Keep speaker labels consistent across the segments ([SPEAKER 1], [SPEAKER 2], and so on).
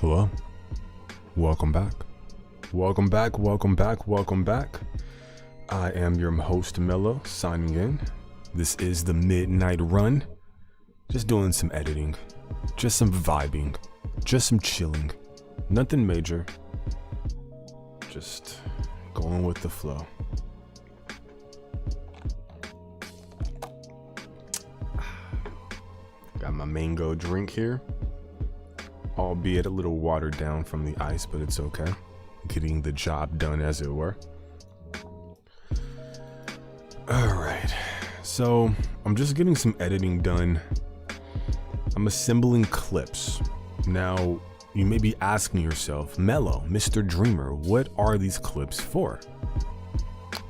[SPEAKER 1] Hello. Welcome back. Welcome back. Welcome back. Welcome back. I am your host, Mello, signing in. This is the Midnight Run. Just doing some editing. Just some vibing. Just some chilling. Nothing major. Just going with the flow. Got my mango drink here. Albeit a little watered down from the ice, but it's okay. Getting the job done, as it were. Alright, so I'm just getting some editing done. I'm assembling clips. Now, you may be asking yourself, Mello, Mr. Dreamer, what are these clips for?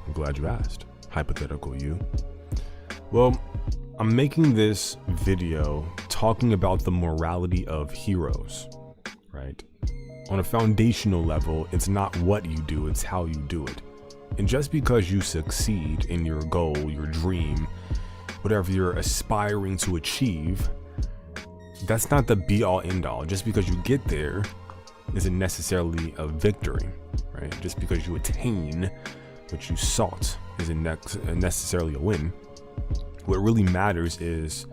[SPEAKER 1] I'm glad you asked. Hypothetical you. Well, I'm making this video talking about the morality of heroes, right? On a foundational level, it's not what you do, it's how you do it. And just because you succeed in your goal, your dream, whatever you're aspiring to achieve, that's not the be-all end-all. Just because you get there isn't necessarily a victory, right? Just because you attain what you sought isn't necessarily a win. What really matters is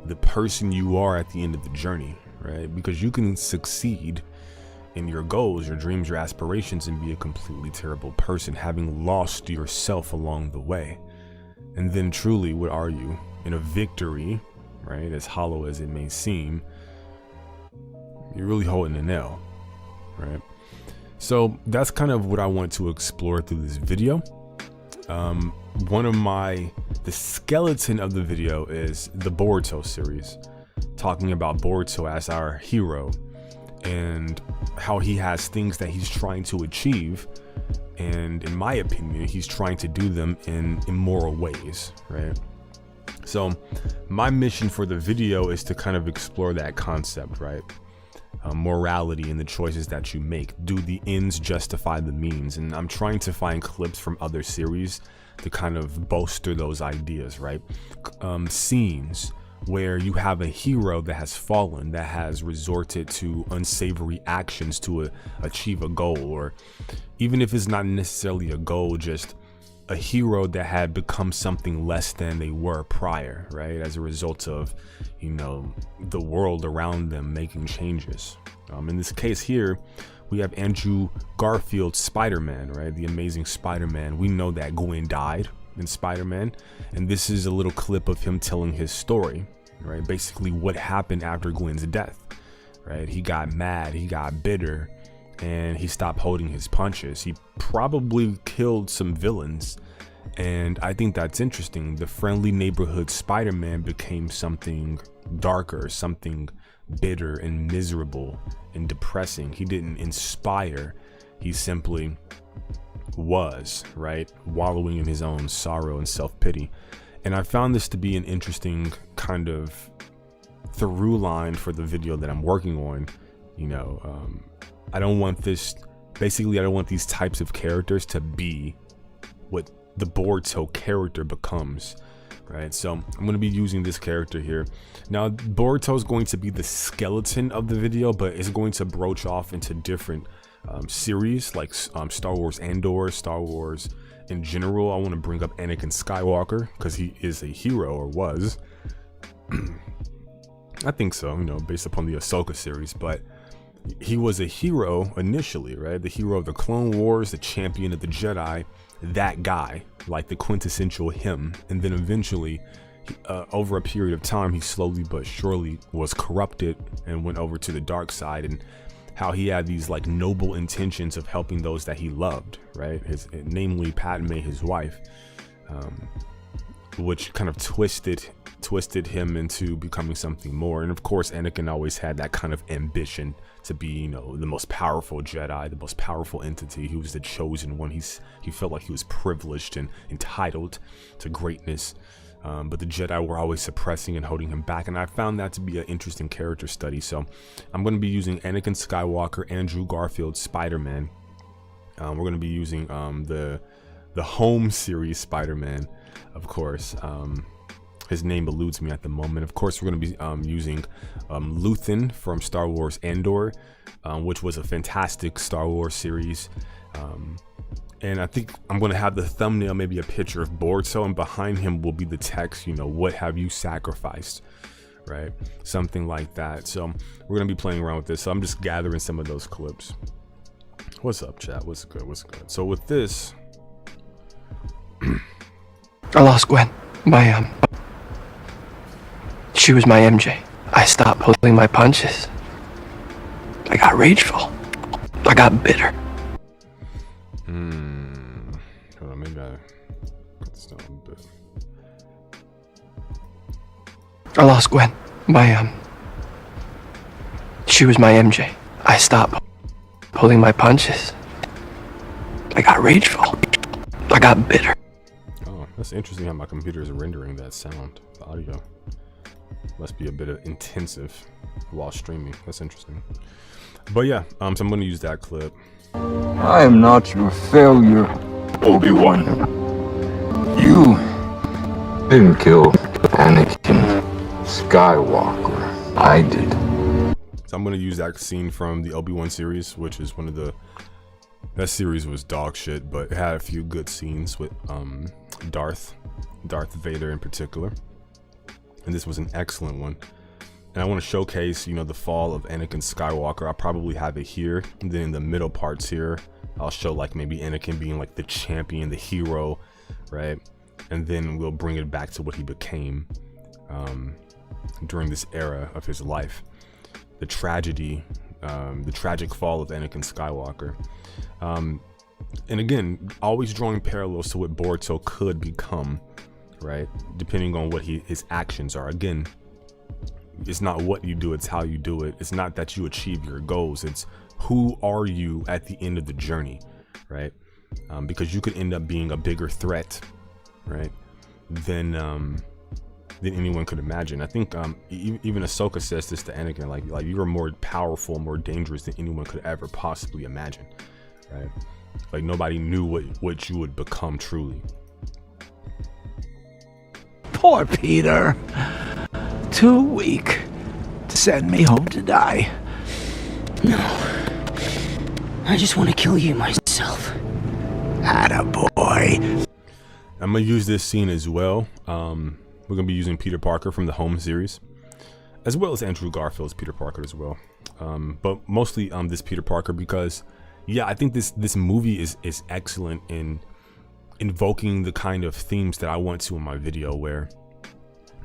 [SPEAKER 1] the person you are at the end of the journey, right? Because you can succeed in your goals, your dreams, your aspirations, and be a completely terrible person, having lost yourself along the way. And then truly, what are you? In a victory, right? As hollow as it may seem, you're really holding an L, right? So that's kind of what I want to explore through this video. The skeleton of the video is the Boruto series, talking about Boruto as our hero and how he has things that he's trying to achieve, and in my opinion, he's trying to do them in immoral ways, right? So my mission for the video is to kind of explore that concept, right? Morality and the choices that you make. Do the ends justify the means? And I'm trying to find clips from other series to kind of bolster those ideas, right? Scenes where you have a hero that has fallen, that has resorted to unsavory actions to achieve a goal, or even if it's not necessarily a goal, just a hero that had become something less than they were prior, right? As a result of, you know, the world around them making changes. In this case here, we have Andrew Garfield's Spider-Man, right? The Amazing Spider-Man. We know that Gwen died in Spider-Man, and this is a little clip of him telling his story, right? Basically what happened after Gwen's death, right? He got mad, he got bitter, and he stopped holding his punches. He probably killed some villains, and I think that's interesting. The friendly neighborhood Spider-Man became something darker, something bitter and miserable and depressing. He didn't inspire, he simply was, right? Wallowing in his own sorrow and self-pity. And I found this to be an interesting kind of through line for the video that I'm working on. You know, I don't want these types of characters to be what the Boruto character becomes, right? So I'm going to be using this character here. Now, Boruto is going to be the skeleton of the video, but it's going to broach off into different series like Star Wars Andor, Star Wars in general. I want to bring up Anakin Skywalker because he is a hero, or was. I think so, you know, based upon the Ahsoka series, but he was a hero initially, right? The hero of the Clone Wars, the champion of the Jedi, that guy, like the quintessential him. And then eventually, over a period of time, he slowly but surely was corrupted and went over to the dark side, and how he had these like noble intentions of helping those that he loved, right? Namely Padme, his wife, which kind of twisted him into becoming something more. And of course, Anakin always had that kind of ambition to be, you know, the most powerful Jedi, the most powerful entity. He was the chosen one. He felt like he was privileged and entitled to greatness. But the Jedi were always suppressing and holding him back. And I found that to be an interesting character study. So I'm going to be using Anakin Skywalker, Andrew Garfield, Spider-Man. We're going to be using the home series Spider-Man, of course. His name eludes me at the moment. Of course, we're going to be using Luthen from Star Wars Andor, which was a fantastic Star Wars series. And I think I'm going to have the thumbnail, maybe a picture of Boruto, and behind him will be the text, you know, what have you sacrificed, right? Something like that. So we're going to be playing around with this. So I'm just gathering some of those clips. What's up, chat? What's good? What's good? So with this,
[SPEAKER 2] I lost Gwen. She was my MJ. I stopped pulling my punches. I got rageful. I got bitter.
[SPEAKER 1] Hold on, maybe I cut this down a bit.
[SPEAKER 2] I lost Gwen. She was my MJ. I stopped pulling my punches. I got rageful. I got bitter.
[SPEAKER 1] Oh, that's interesting how my computer is rendering that sound. The audio must be a bit of intensive while streaming. That's interesting. But yeah, so I'm going to use that clip.
[SPEAKER 3] I am not your failure, Obi-Wan. You didn't kill Anakin Skywalker. I did.
[SPEAKER 1] So I'm going to use that scene from the Obi-Wan series, which is one of the... That series was dog shit, but it had a few good scenes with Darth Vader in particular. And this was an excellent one. And I want to showcase, you know, the fall of Anakin Skywalker. I'll probably have it here. And then in the middle parts here, I'll show like maybe Anakin being like the champion, the hero, right? And then we'll bring it back to what he became during this era of his life. The tragedy, the tragic fall of Anakin Skywalker. And again, always drawing parallels to what Boruto could become, right? Depending on what his actions are. Again, it's not what you do, it's how you do it. It's not that you achieve your goals, it's who are you at the end of the journey, right? Because you could end up being a bigger threat, right, than anyone could imagine. I think even Ahsoka says this to Anakin, like you are more powerful, more dangerous than anyone could ever possibly imagine, right? Like nobody knew what you would become truly.
[SPEAKER 4] Poor Peter. Too weak to send me home to die.
[SPEAKER 5] No. I just want to kill you myself.
[SPEAKER 4] Attaboy.
[SPEAKER 1] I'm gonna use this scene as well. We're gonna be using Peter Parker from the Home series, as well as Andrew Garfield's Peter Parker as well. But mostly this Peter Parker because, yeah, I think this movie is excellent in invoking the kind of themes that I want to in my video where,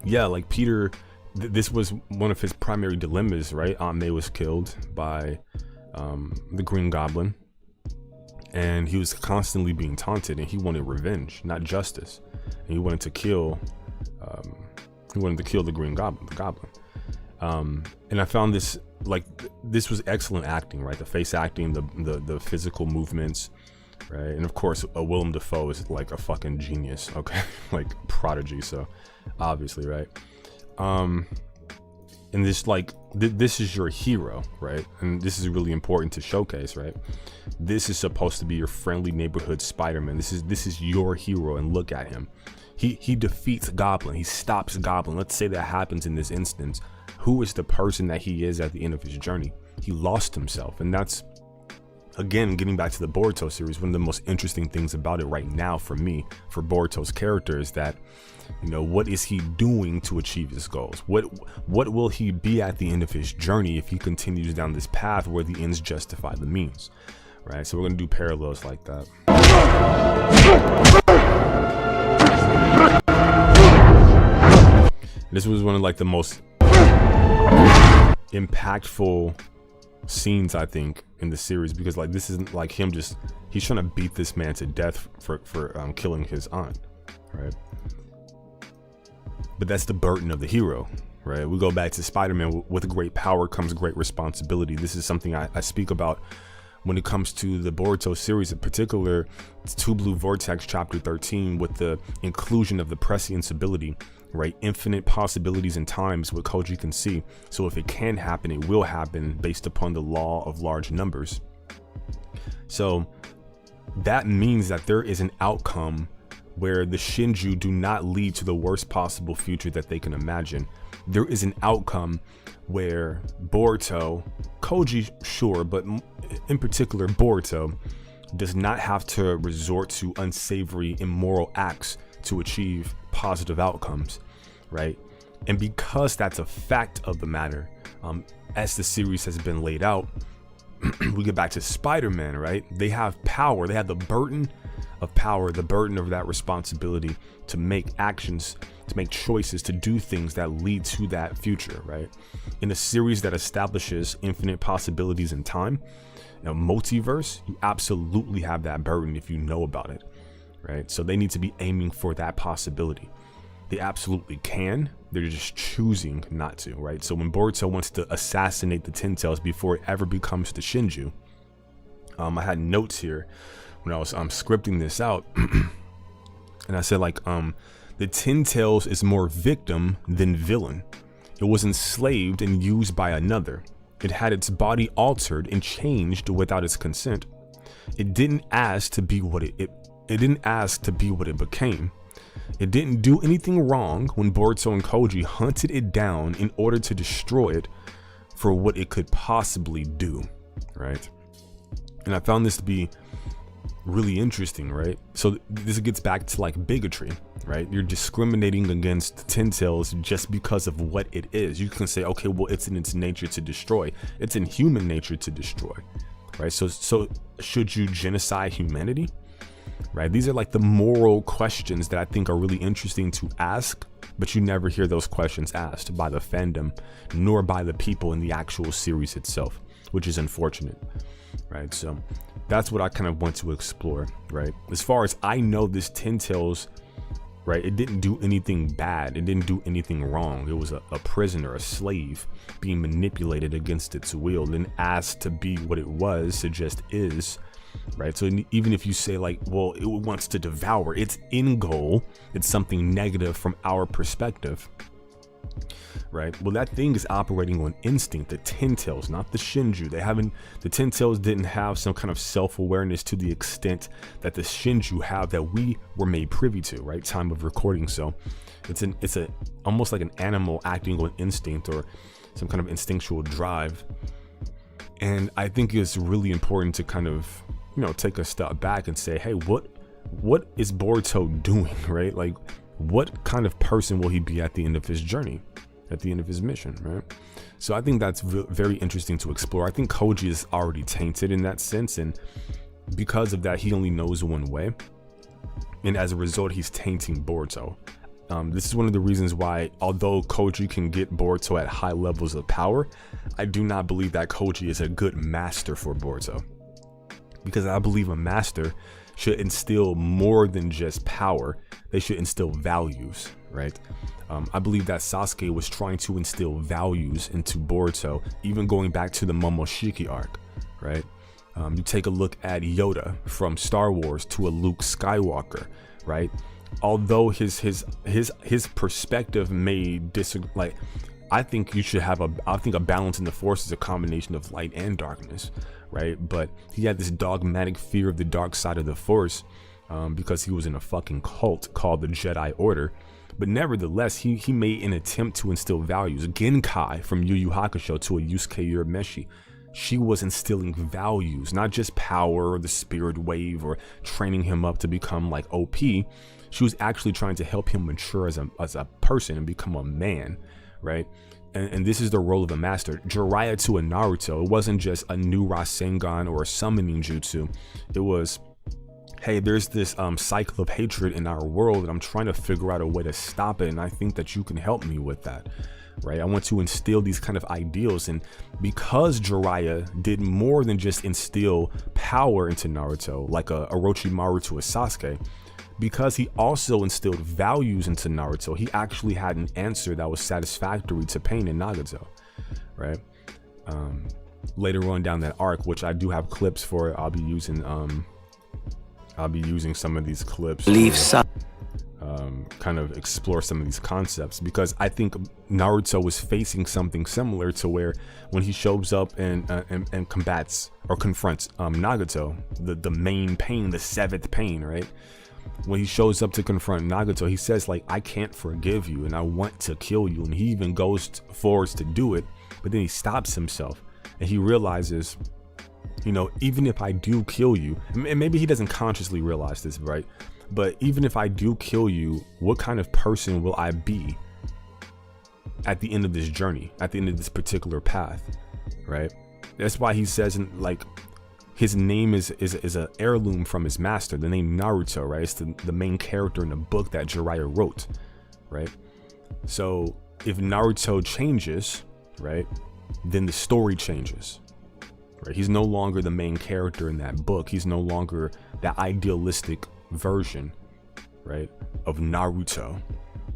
[SPEAKER 1] yeah, like Peter, this was one of his primary dilemmas, right? Aunt May was killed by the Green Goblin, and he was constantly being taunted, and he wanted revenge, not justice, and he wanted to kill the Green Goblin, and I found this, like, this was excellent acting, right? The face acting, the physical movements, right? And of course, Willem Dafoe is like a fucking genius, okay? Like prodigy, so obviously, right? And this, like, this is your hero, right? And this is really important to showcase, right? This is supposed to be your friendly neighborhood Spider-Man. This is your hero, and look at him. He defeats Goblin. He stops Goblin. Let's say that happens in this instance. Who is the person that he is at the end of his journey? He lost himself, and that's, again, getting back to the Boruto series, one of the most interesting things about it right now for me, for Boruto's character, is that, you know, what is he doing to achieve his goals? What will he be at the end of his journey if he continues down this path where the ends justify the means, right? So we're gonna do parallels like that. This was one of like the most impactful scenes, I think, in the series, because like this isn't like him just, he's trying to beat this man to death for killing his aunt, right? But that's the burden of the hero, right? We go back to Spider-Man. With great power comes great responsibility. This is something I speak about when it comes to the Boruto series, in particular. It's Two Blue Vortex chapter 13, with the inclusion of the prescience ability, right? Infinite possibilities and times, what Koji can see. So if it can happen, it will happen based upon the law of large numbers. So that means that there is an outcome where the Shinju do not lead to the worst possible future that they can imagine. There is an outcome where Boruto, Koji, sure, but in particular Boruto, does not have to resort to unsavory, immoral acts to achieve positive outcomes, right? And because that's a fact of the matter, as the series has been laid out, we get back to Spider-Man, right? They have power, they have the burden of power, the burden of that responsibility to make actions, to make choices, to do things that lead to that future, right? In a series that establishes infinite possibilities in time, multiverse, you absolutely have that burden if you know about it, right? So they need to be aiming for that possibility. They absolutely can, they're just choosing not to, right? So when Boruto wants to assassinate the Ten Tails before it ever becomes the Shinju, I had notes here when I was scripting this out, and I said like, the Ten Tails is more victim than villain. It was enslaved and used by another. It had its body altered and changed without its consent. It didn't ask to be what it didn't ask to be what it became. It didn't do anything wrong when Boruto and Koji hunted it down in order to destroy it for what it could possibly do, right? And I found this to be really interesting, right? So this gets back to like bigotry, right? You're discriminating against Ten Tails just because of what it is. You can say, okay, well, it's in its nature to destroy. It's in human nature to destroy, right? So should you genocide humanity, right? These are like the moral questions that I think are really interesting to ask, but you never hear those questions asked by the fandom, nor by the people in the actual series itself, which is unfortunate, right? So that's what I kind of want to explore, right? As far as I know, this Ten Tails, right, it didn't do anything bad. It didn't do anything wrong. It was a prisoner, a slave being manipulated against its will and asked to be what it was, to just is, right? So even if you say like, well, it wants to devour, its end goal, it's something negative from our perspective, right? Well, that thing is operating on instinct, the Ten Tails, not the Shinju. The Ten Tails didn't have some kind of self-awareness to the extent that the Shinju have, that we were made privy to, right? Time of recording. So it's almost like an animal acting on instinct or some kind of instinctual drive. And I think it's really important to kind of, take a step back and say, hey, what is Boruto doing, right? Like, what kind of person will he be at the end of his journey, at the end of his mission, right? So I think that's very interesting to explore. I think Koji is already tainted in that sense, and because of that, he only knows one way, and as a result, he's tainting Boruto. This is one of the reasons why, although Koji can get Boruto at high levels of power, I do not believe that Koji is a good master for Boruto, because I believe a master should instill more than just power. They should instill values, right? I believe that Sasuke was trying to instill values into Boruto, even going back to the Momoshiki arc, right? You take a look at Yoda from Star Wars to a Luke Skywalker, right? Although his perspective may disagree, like, I think you should have a balance in the Force is a combination of light and darkness, right? But he had this dogmatic fear of the dark side of the Force, because he was in a fucking cult called the Jedi Order. But nevertheless, he made an attempt to instill values. Genkai from Yu Yu Hakusho to a Yusuke Urameshi, she was instilling values, not just power or the spirit wave or training him up to become like OP. She was actually trying to help him mature as a person and become a man, right? And this is the role of a master. Jiraiya to a Naruto, it wasn't just a new Rasengan or a summoning jutsu. It was, hey, there's this cycle of hatred in our world, and I'm trying to figure out a way to stop it, and I think that you can help me with that, right? I want to instill these kind of ideals. And because Jiraiya did more than just instill power into Naruto, like a Orochimaru to a Sasuke, because he also instilled values into Naruto, he actually had an answer that was satisfactory to Pain and Nagato, right? Later on down that arc, which I do have clips for, I'll be using some of these clips to kind of explore some of these concepts, because I think Naruto was facing something similar to where when he shows up and combats or confronts Nagato, the main Pain, the seventh Pain, right? when he shows up to confront Nagato, he says like, I can't forgive you and I want to kill you. And he even goes forwards to do it, but then he stops himself and he realizes, you know, even if I do kill you, and maybe he doesn't consciously realize this, right? But even if I do kill you, what kind of person will I be at the end of this journey, at the end of this particular path, right? That's why he says, like, his name is an heirloom from his master, the name Naruto, right? It's the main character in the book that Jiraiya wrote, right? So if Naruto changes, right, then the story changes, right? He's no longer the main character in that book. He's no longer that idealistic version, right, of Naruto,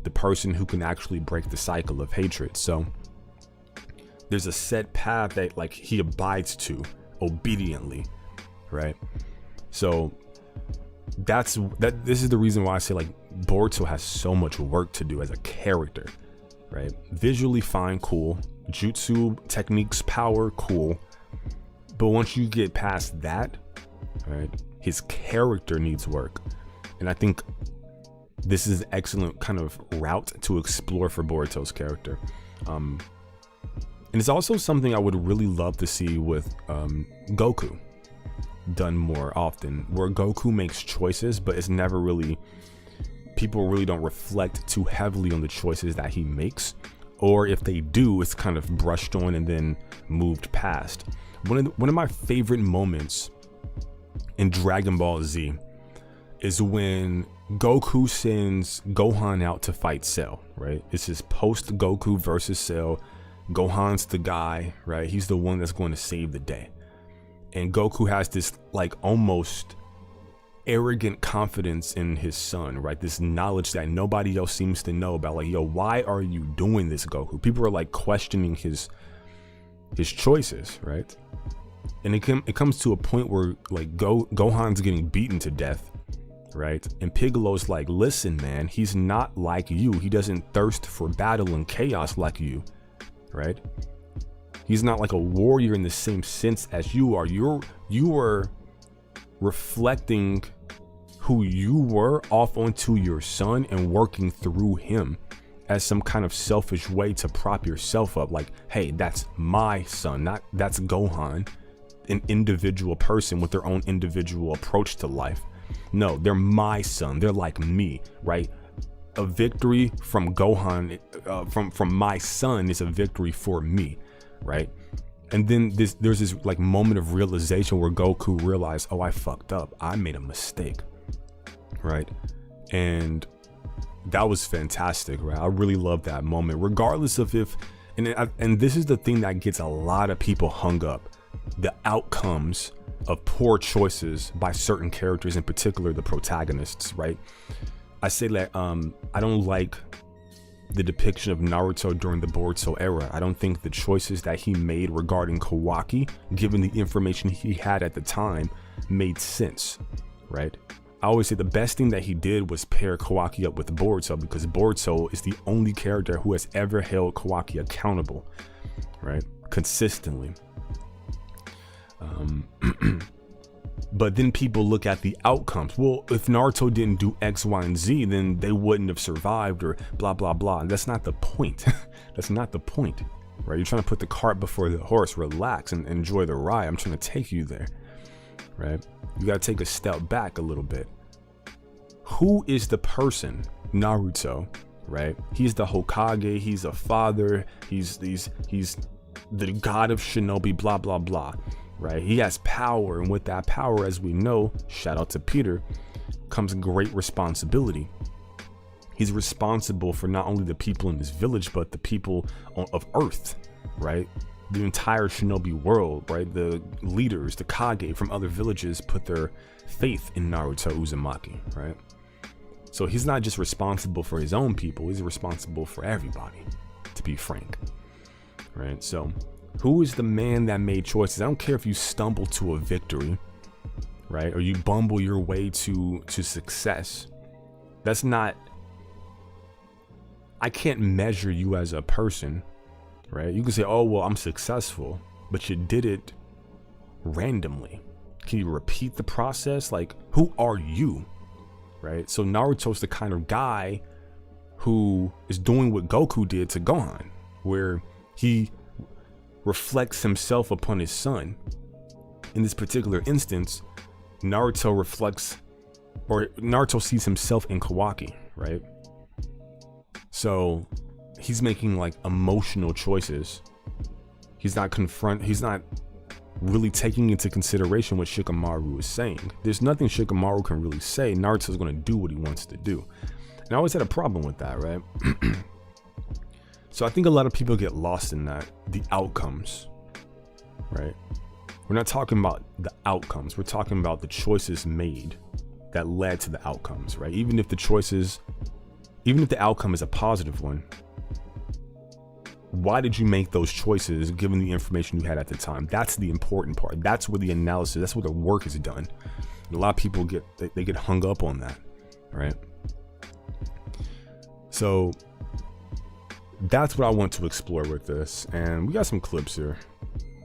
[SPEAKER 1] the person who can actually break the cycle of hatred. So there's a set path that like he abides to obediently, right? So this is the reason why I say like Boruto has so much work to do as a character, right? Visually fine, cool, jutsu techniques, power, cool, but once you get past that, right, his character needs work. And I think this is an excellent kind of route to explore for Boruto's character. And it's also something I would really love to see with Goku done more often, where Goku makes choices, but it's never really, people really don't reflect too heavily on the choices that he makes, or if they do, it's kind of brushed on and then moved past. One of my favorite moments in Dragon Ball Z is when Goku sends Gohan out to fight Cell, right? It's his post Goku versus Cell. Gohan's the guy, right? He's the one that's going to save the day. And Goku has this like almost arrogant confidence in his son, right? This knowledge that nobody else seems to know about, like, yo, why are you doing this, Goku? People are like questioning his choices, right? And it comes to a point where like Gohan's getting beaten to death, right? And Piccolo's like, listen, man, he's not like you. He doesn't thirst for battle and chaos like you, right? He's not like a warrior in the same sense as you are. You are reflecting who you were off onto your son and working through him as some kind of selfish way to prop yourself up. Like, hey, that's my son, not that's Gohan, an individual person with their own individual approach to life. No, they're my son. They're like me, right? A victory from Gohan, from my son is a victory for me, right? And then there's this like moment of realization where Goku realized, oh, I fucked up. I made a mistake, right? And that was fantastic, right? I really love that moment, regardless of if, and this is the thing that gets a lot of people hung up, the outcomes of poor choices by certain characters, in particular the protagonists, right? I say that I don't like the depiction of Naruto during the Boruto era. I don't think the choices that he made regarding Kawaki, given the information he had at the time, made sense, right? I always say the best thing that he did was pair Kawaki up with Boruto, because Boruto is the only character who has ever held Kawaki accountable, right? Consistently. But then people look at the outcomes. Well, if Naruto didn't do X, Y, and Z, then they wouldn't have survived, or blah, blah, blah. And that's not the point. That's not the point, right? You're trying to put the cart before the horse. Relax and enjoy the ride. I'm trying to take you there, right? You got to take a step back a little bit. Who is the person, Naruto, right? He's the Hokage. He's a father. He's the god of shinobi, blah, blah, blah. Right? He has power, and with that power, as we know, shout out to Peter, comes great responsibility. He's responsible for not only the people in his village, but the people of Earth, right? The entire shinobi world, right? The leaders, the Kage from other villages put their faith in Naruto Uzumaki, right? So he's not just responsible for his own people, he's responsible for everybody, to be frank, right? So who is the man that made choices? I don't care if you stumble to a victory, right? Or you bumble your way to success. That's not, I can't measure you as a person, right? You can say, oh, well, I'm successful, but you did it randomly. Can you repeat the process? Like, who are you, right? So Naruto's the kind of guy who is doing what Goku did to Gohan, where he reflects himself upon his son. In this particular instance, Naruto sees himself in Kawaki, right? So he's making like emotional choices. He's not really taking into consideration what Shikamaru is saying. There's nothing Shikamaru can really say. Naruto's going to do what he wants to do. And I always had a problem with that, right? So I think a lot of people get lost in that, the outcomes, right? We're not talking about the outcomes. We're talking about the choices made that led to the outcomes, right? Even if the outcome is a positive one, why did you make those choices given the information you had at the time? That's the important part. That's where the analysis, that's where the work is done. And a lot of people get hung up on that, right? So that's what I want to explore with this. And we got some clips here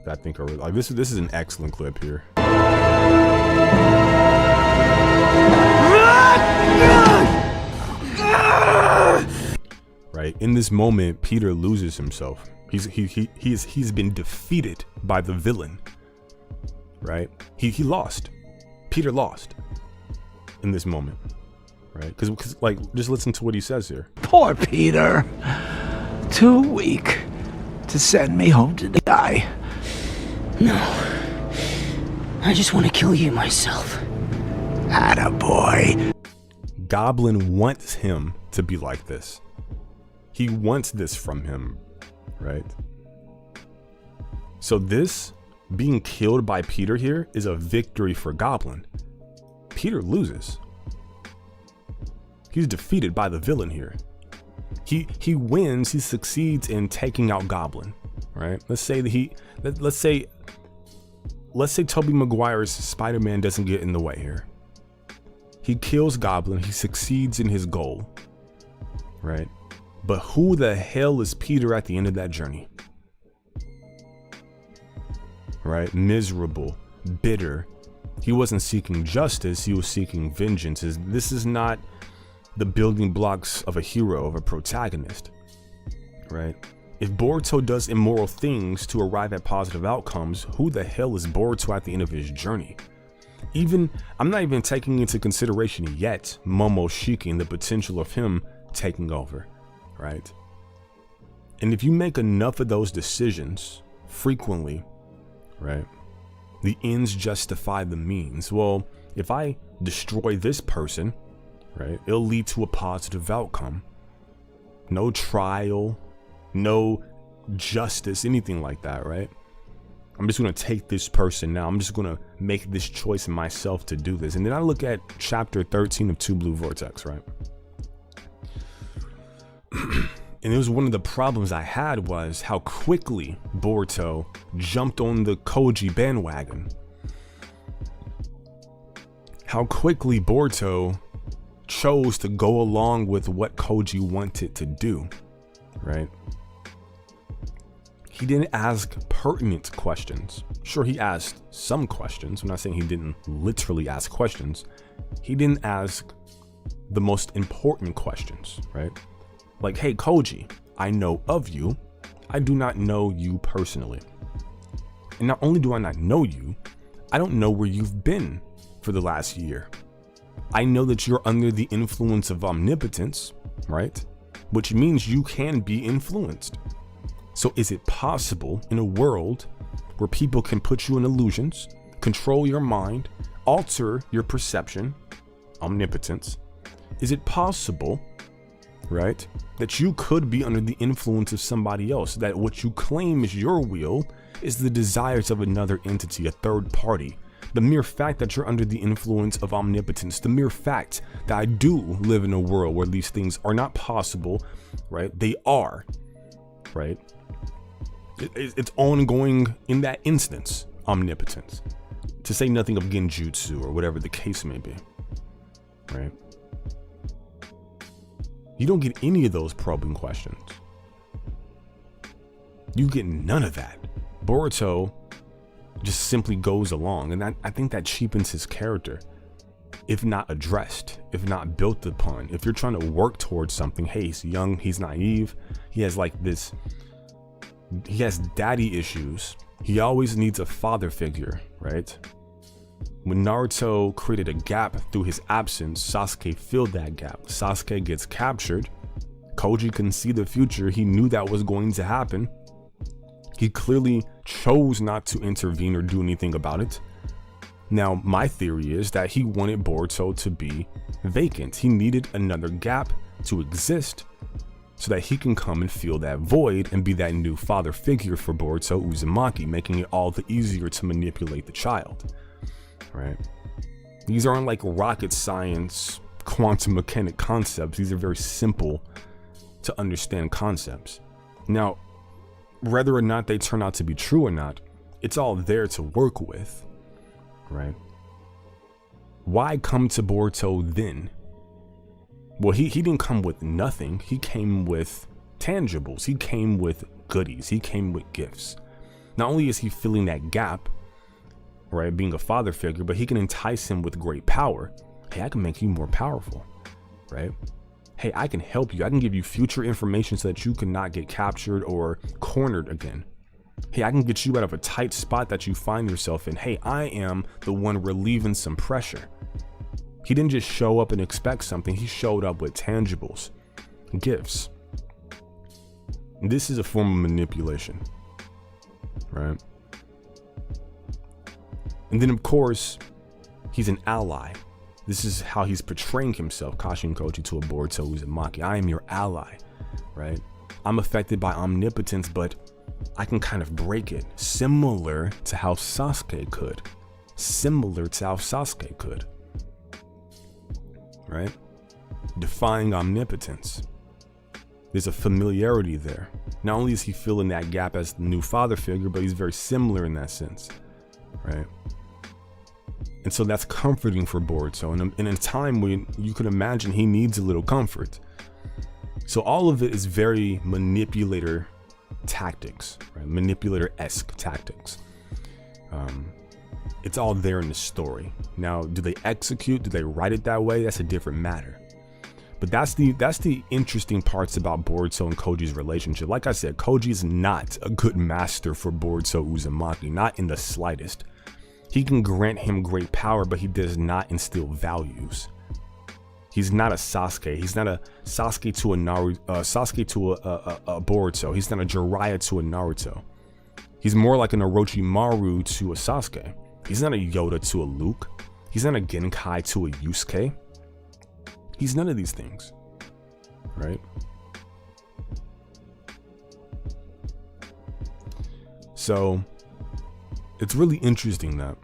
[SPEAKER 1] that I think are like, this is an excellent clip here. Right, in this moment, Peter loses himself. He's been defeated by the villain. Right, he lost. Peter lost in this moment. Right, because like, just listen to what he says here.
[SPEAKER 4] Poor Peter. Too weak to send me home to die.
[SPEAKER 5] No. I just want to kill you myself.
[SPEAKER 4] Attaboy.
[SPEAKER 1] Goblin wants him to be like this. He wants this from him, right? So this being killed by Peter here is a victory for Goblin. Peter loses. He's defeated by the villain here. He wins, he succeeds in taking out Goblin, right? Let's say Tobey Maguire's Spider-Man doesn't get in the way here. He kills Goblin, he succeeds in his goal, right? But who the hell is Peter at the end of that journey? Right? Miserable, bitter. He wasn't seeking justice, he was seeking vengeance. This is not the building blocks of a hero, of a protagonist, right? If Boruto does immoral things to arrive at positive outcomes, who the hell is Boruto at the end of his journey? I'm not even taking into consideration yet Momoshiki and the potential of him taking over, right? And if you make enough of those decisions frequently, right, the ends justify the means. Well, if I destroy this person, right, it'll lead to a positive outcome. No trial, no justice, anything like that, right? I'm just going to take this person now. I'm just going to make this choice myself to do this. And then I look at chapter 13 of Two Blue Vortex, right? And it was one of the problems I had was how quickly Boruto jumped on the Koji bandwagon. How quickly Boruto chose to go along with what Koji wanted to do, right? He didn't ask pertinent questions. Sure, he asked some questions. I'm not saying he didn't literally ask questions. He didn't ask the most important questions, right? Like, hey, Koji, I know of you. I do not know you personally. And not only do I not know you, I don't know where you've been for the last year. I know that you're under the influence of omnipotence, right? Which means you can be influenced. So is it possible in a world where people can put you in illusions, control your mind, alter your perception, omnipotence? Is it possible, right, that you could be under the influence of somebody else, that what you claim is your will is the desires of another entity, a third party? The mere fact that you're under the influence of omnipotence, the mere fact that I do live in a world where these things are not possible, right? They are, right? It's ongoing in that instance, omnipotence. To say nothing of genjutsu or whatever the case may be, right? You don't get any of those probing questions. You get none of that. Boruto just simply goes along, and I think that cheapens his character. if not addressed, if not built upon. If you're trying to work towards something, hey, he's young, he's naive, he has like this, he has daddy issues. He always needs a father figure, right? When Naruto created a gap through his absence, Sasuke filled that gap. Sasuke gets captured. Koji can see the future. He knew that was going to happen. He clearly chose not to intervene or do anything about it. Now, my theory is that he wanted Boruto to be vacant. He needed another gap to exist so that he can come and fill that void and be that new father figure for Boruto Uzumaki, making it all the easier to manipulate the child, right? These aren't like rocket science, quantum mechanic concepts. These are very simple to understand concepts. Now, whether or not they turn out to be true or not, it's all there to work with, right? Why come to Boruto then? Well, he didn't come with nothing. He came with tangibles. He came with goodies. He came with gifts. Not only is he filling that gap, right, being a father figure, but he can entice him with great power. Hey, I can make you more powerful, right? Hey, I can help you. I can give you future information so that you cannot get captured or cornered again. Hey, I can get you out of a tight spot that you find yourself in. Hey, I am the one relieving some pressure. He didn't just show up and expect something. He showed up with tangibles, gifts. This is a form of manipulation, right? And then, of course, he's an ally. This is how he's portraying himself, Kashin Koji to a Boruto Uzumaki. I am your ally, right? I'm affected by omnipotence, but I can kind of break it. Similar to how Sasuke could. Right? Defying omnipotence. There's a familiarity there. Not only is he filling that gap as the new father figure, but he's very similar in that sense, right? And so that's comforting for Boruto. And in a time when you could imagine he needs a little comfort. So all of it is very manipulator tactics, right? Manipulator-esque tactics. It's all there in the story. Now, do they execute? Do they write it that way? That's a different matter. But that's the interesting parts about Boruto and Koji's relationship. Like I said, Koji is not a good master for Boruto Uzumaki, not in the slightest. He can grant him great power, but he does not instill values. He's not a Sasuke. He's not a Sasuke to a Naruto. Sasuke to a Boruto. He's not a Jiraiya to a Naruto. He's more like an Orochimaru to a Sasuke. He's not a Yoda to a Luke. He's not a Genkai to a Yusuke. He's none of these things, right? So it's really interesting that,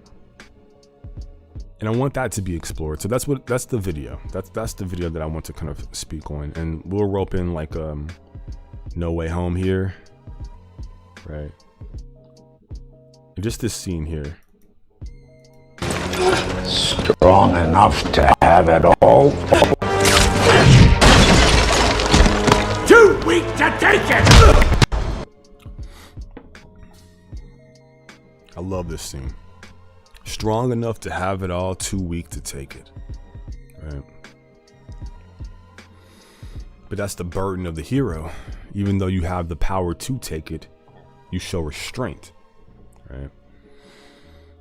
[SPEAKER 1] and I want that to be explored. So that's the video. That's the video that I want to kind of speak on, and we'll rope in like No Way Home here, right? And just this scene here.
[SPEAKER 4] Strong enough to have it all. Too weak to take it!
[SPEAKER 1] I love this scene. Strong enough to have it all, too weak to take it. Right? But that's the burden of the hero. Even though you have the power to take it, you show restraint. Right?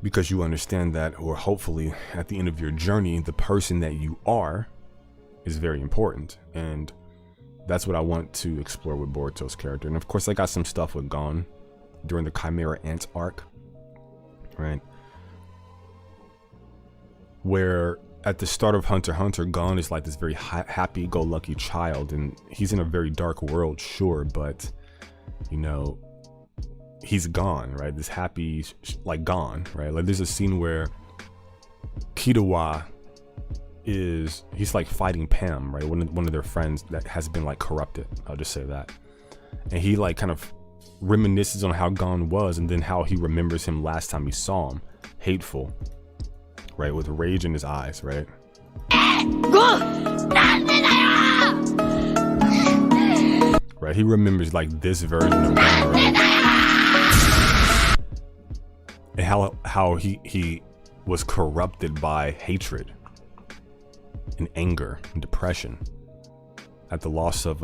[SPEAKER 1] Because you understand that, or hopefully at the end of your journey, the person that you are is very important. And that's what I want to explore with Boruto's character. And of course, I got some stuff with Gon during the Chimera Ant arc, right? Where at the start of Hunter x Hunter, Gon is like this very happy-go-lucky child, and he's in a very dark world, sure, but you know, he's gone, right? This happy, like gone, right? Like there's a scene where Killua he's like fighting Pam, right? One of their friends that has been like corrupted. I'll just say that. And he like kind of reminisces on how Gon was, and then how he remembers him last time he saw him. Hateful, right? With rage in his eyes, right? Right? He remembers like this version of Gon, right? And how he was corrupted by hatred, in anger and depression at the loss of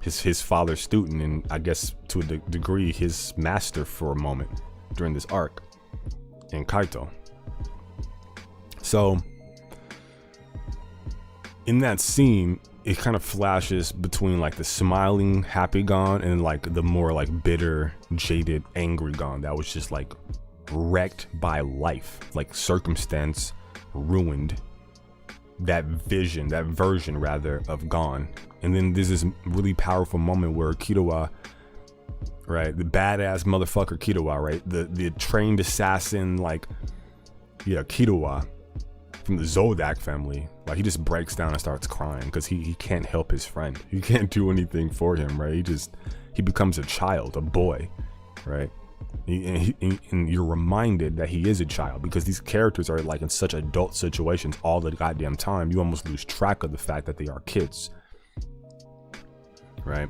[SPEAKER 1] his father's student, and I guess to a degree his master for a moment during this arc in Kaito. So in that scene, it kind of flashes between like the smiling happy Gon and like the more like bitter, jaded, angry Gon that was just like wrecked by life, like circumstance ruined that version rather of Gon. And then there's this really powerful moment where Killua, right, the badass motherfucker Killua, right, the trained assassin, like, yeah, Killua from the Zodak family, like, he just breaks down and starts crying because he can't help his friend. He can't do anything for him, right? He becomes a child, a boy, right? And you're reminded that he is a child because these characters are like in such adult situations all the goddamn time. You almost lose track of the fact that they are kids, right?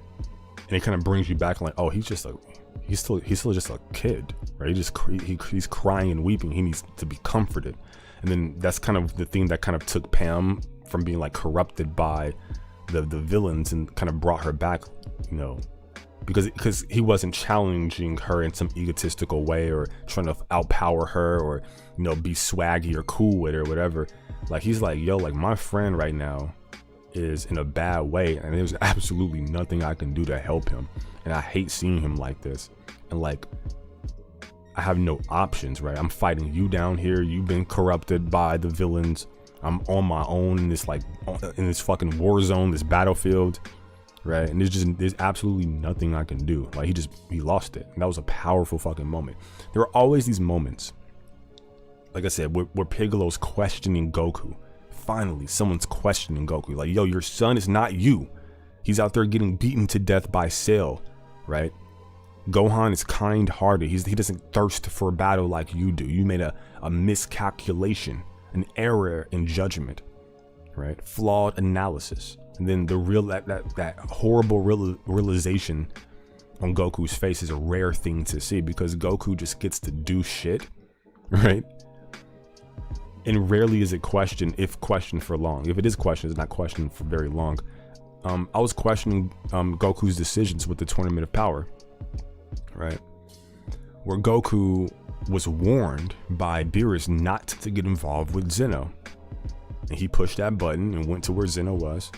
[SPEAKER 1] And it kind of brings you back like, oh, he's still just a kid, right? He's crying and weeping. He needs to be comforted. And then that's kind of the thing that kind of took Pam from being like corrupted by the villains and kind of brought her back, you know, because he wasn't challenging her in some egotistical way or trying to outpower her or, you know, be swaggy or cool with her or whatever. Like, he's like, yo, like, my friend right now is in a bad way and there's absolutely nothing I can do to help him, and I hate seeing him like this, and like, I have no options, right? I'm fighting you down here, you've been corrupted by the villains, I'm on my own in this, like, in this fucking war zone, this battlefield, right? And there's absolutely nothing I can do. Like, he lost it, and that was a powerful fucking moment. There are always these moments, like I said, where Piccolo's questioning Goku. Finally, someone's questioning Goku, like, yo, your son is not you. He's out there getting beaten to death by Cell, right? Gohan is kind-hearted. He doesn't thirst for a battle like you do. You made a miscalculation, an error in judgment, right? Flawed analysis. And then that horrible realization on Goku's face is a rare thing to see because Goku just gets to do shit, right? And rarely is it questioned, if questioned for long. If it is questioned, it's not questioned for very long. I was questioning Goku's decisions with the Tournament of Power, right? Where Goku was warned by Beerus not to get involved with Zeno. And he pushed that button and went to where Zeno was.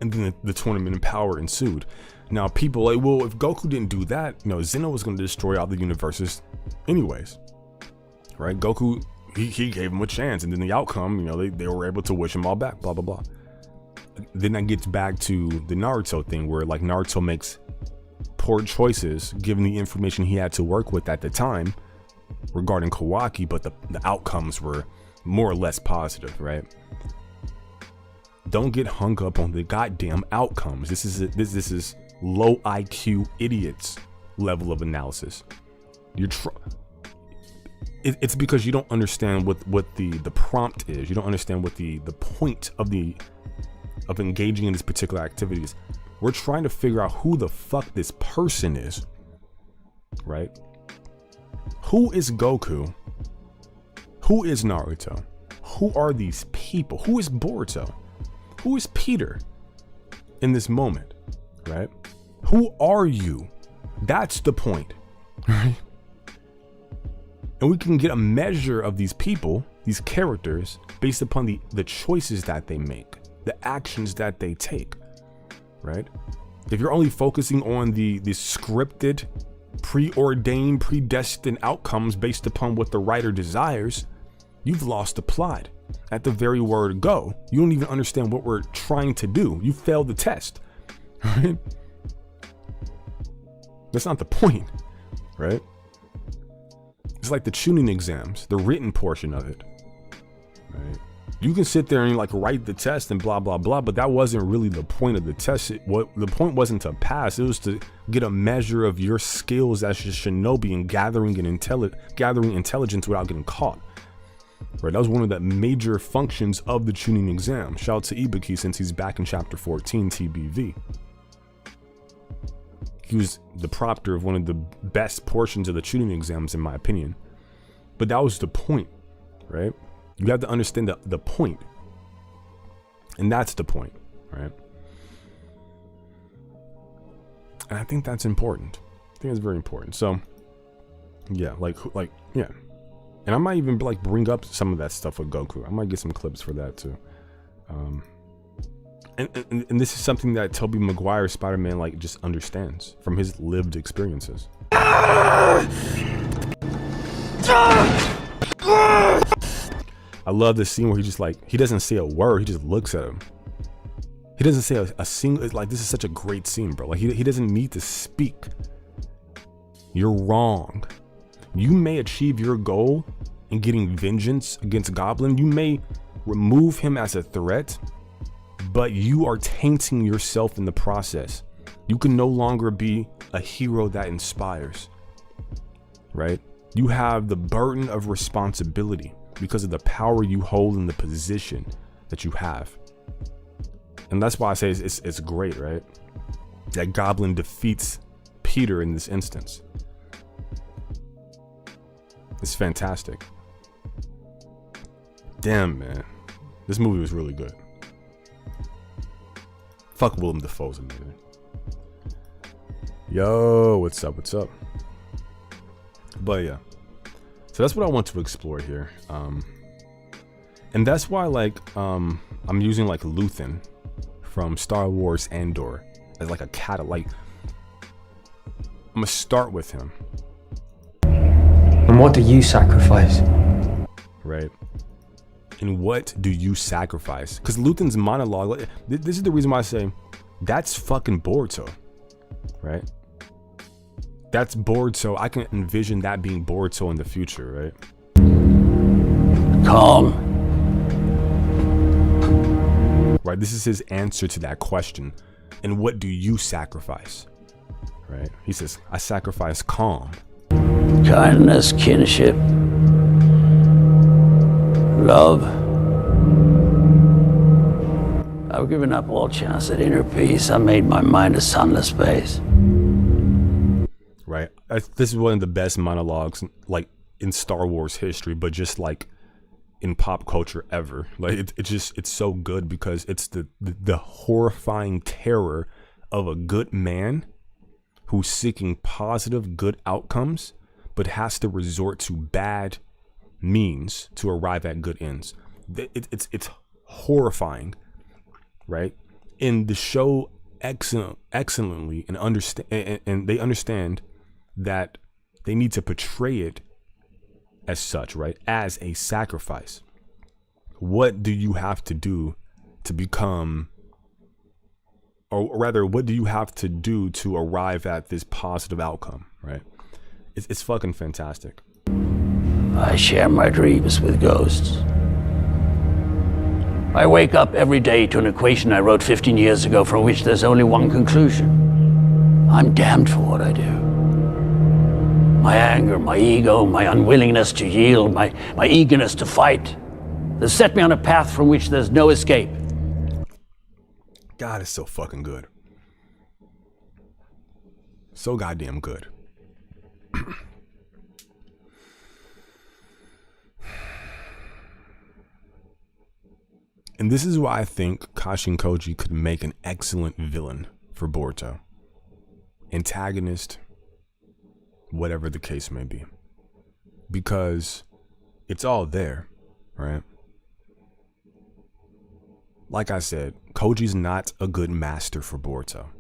[SPEAKER 1] And then the Tournament of Power ensued. Now people are like, well, if Goku didn't do that, you know, Zeno was going to destroy all the universes anyways, right? Goku, he gave him a chance, and then the outcome, you know, they were able to wish him all back, blah blah blah. Then that gets back to the Naruto thing, where like Naruto makes poor choices given the information he had to work with at the time regarding Kawaki, but the outcomes were more or less positive, right? Don't get hung up on the goddamn outcomes. This is low IQ idiots level of analysis. It's because you don't understand what the prompt is. You don't understand what the point of engaging in this particular activities. We're trying to figure out who the fuck this person is, right? Who is Goku? Who is Naruto? Who are these people? Who is Boruto? Who is Peter in this moment, right? Who are you? That's the point, right? And we can get a measure of these people, these characters, based upon the choices that they make, the actions that they take, right? If you're only focusing on the scripted, preordained, predestined outcomes based upon what the writer desires, you've lost the plot. At the very word go, you don't even understand what we're trying to do. You failed the test, right? That's not the point, right? It's like the tuning exams, the written portion of it, right? You can sit there and like write the test and blah, blah, blah, but that wasn't really the point of the test. The point wasn't to pass. It was to get a measure of your skills as a shinobi and gathering intelligence without getting caught. Right, that was one of the major functions of the tuning exam. Shout out to Ibuki since he's back in chapter 14 TBV. He was the proctor of one of the best portions of the tuning exams in my opinion. But that was the point, right? You have to understand the point. And that's the point, right? And I think that's important. I think it's very important. So, yeah, yeah. And I might even like bring up some of that stuff with Goku. I might get some clips for that too. And this is something that Tobey Maguire Spider-Man like just understands from his lived experiences. I love this scene where he just like, he doesn't say a word, he just looks at him. He doesn't say a single, like, this is such a great scene, bro. Like, he doesn't need to speak. You're wrong. You may achieve your goal in getting vengeance against Goblin. You may remove him as a threat, but you are tainting yourself in the process. You can no longer be a hero that inspires, right? You have the burden of responsibility because of the power you hold in the position that you have. And that's why I say it's great, right? That Goblin defeats Peter in this instance. It's fantastic. Damn, man. This movie was really good. Fuck Willem Dafoe's amazing. Yo, what's up? What's up? But yeah. So that's what I want to explore here. And that's why I'm using like Luthen from Star Wars Andor as like a catalyst. I'm gonna start with him.
[SPEAKER 2] And what do you sacrifice?
[SPEAKER 1] Right. And what do you sacrifice? Because Luthen's monologue, this is the reason why I say that's fucking Boruto, right? That's Boruto. I can envision that being Boruto in the future, right?
[SPEAKER 5] Calm.
[SPEAKER 1] Right, this is his answer to that question. And what do you sacrifice? Right? He says, I sacrifice calm.
[SPEAKER 5] Kindness, kinship, love. I've given up all chance at inner peace. I made my mind a sunless space.
[SPEAKER 1] Right. This is one of the best monologues like in Star Wars history, but just like in pop culture ever. Like it's so good because it's the horrifying terror of a good man who's seeking positive, good outcomes, but has to resort to bad means to arrive at good ends. It's horrifying, right? And the show excellently and they understand that they need to portray it as such, right? As a sacrifice. What do you have to do to become, or rather, what do you have to do to arrive at this positive outcome, right? It's fucking fantastic.
[SPEAKER 5] I share my dreams with ghosts. I wake up every day to an equation I wrote 15 years ago from which there's only one conclusion. I'm damned for what I do. My anger, my ego, my unwillingness to yield, my eagerness to fight, they set me on a path from which there's no escape.
[SPEAKER 1] God is so fucking good. So goddamn good. And this is why I think Kashin Koji could make an excellent villain for Boruto. Antagonist, whatever the case may be. Because it's all there, right? Like I said, Koji's not a good master for Boruto.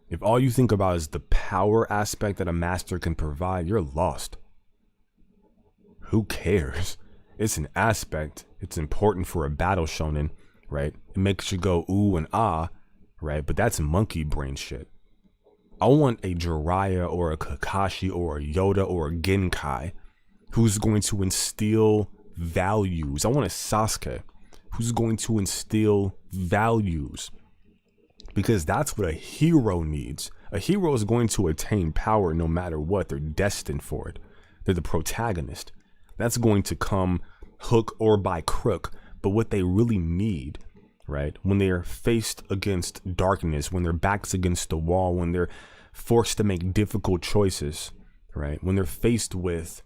[SPEAKER 1] If all you think about is the power aspect that a master can provide, you're lost. Who cares? It's an aspect. It's important for a battle shonen, right? It makes you go ooh and ah, right? But that's monkey brain shit. I want a Jiraiya or a Kakashi or a Yoda or a Genkai who's going to instill values. I want a Sasuke who's going to instill values, because that's what a hero needs. A hero is going to attain power no matter what. They're destined for it. They're the protagonist. That's going to come hook or by crook. But what they really need, right, when they are faced against darkness, when their back's against the wall, when they're forced to make difficult choices, right, when they're faced with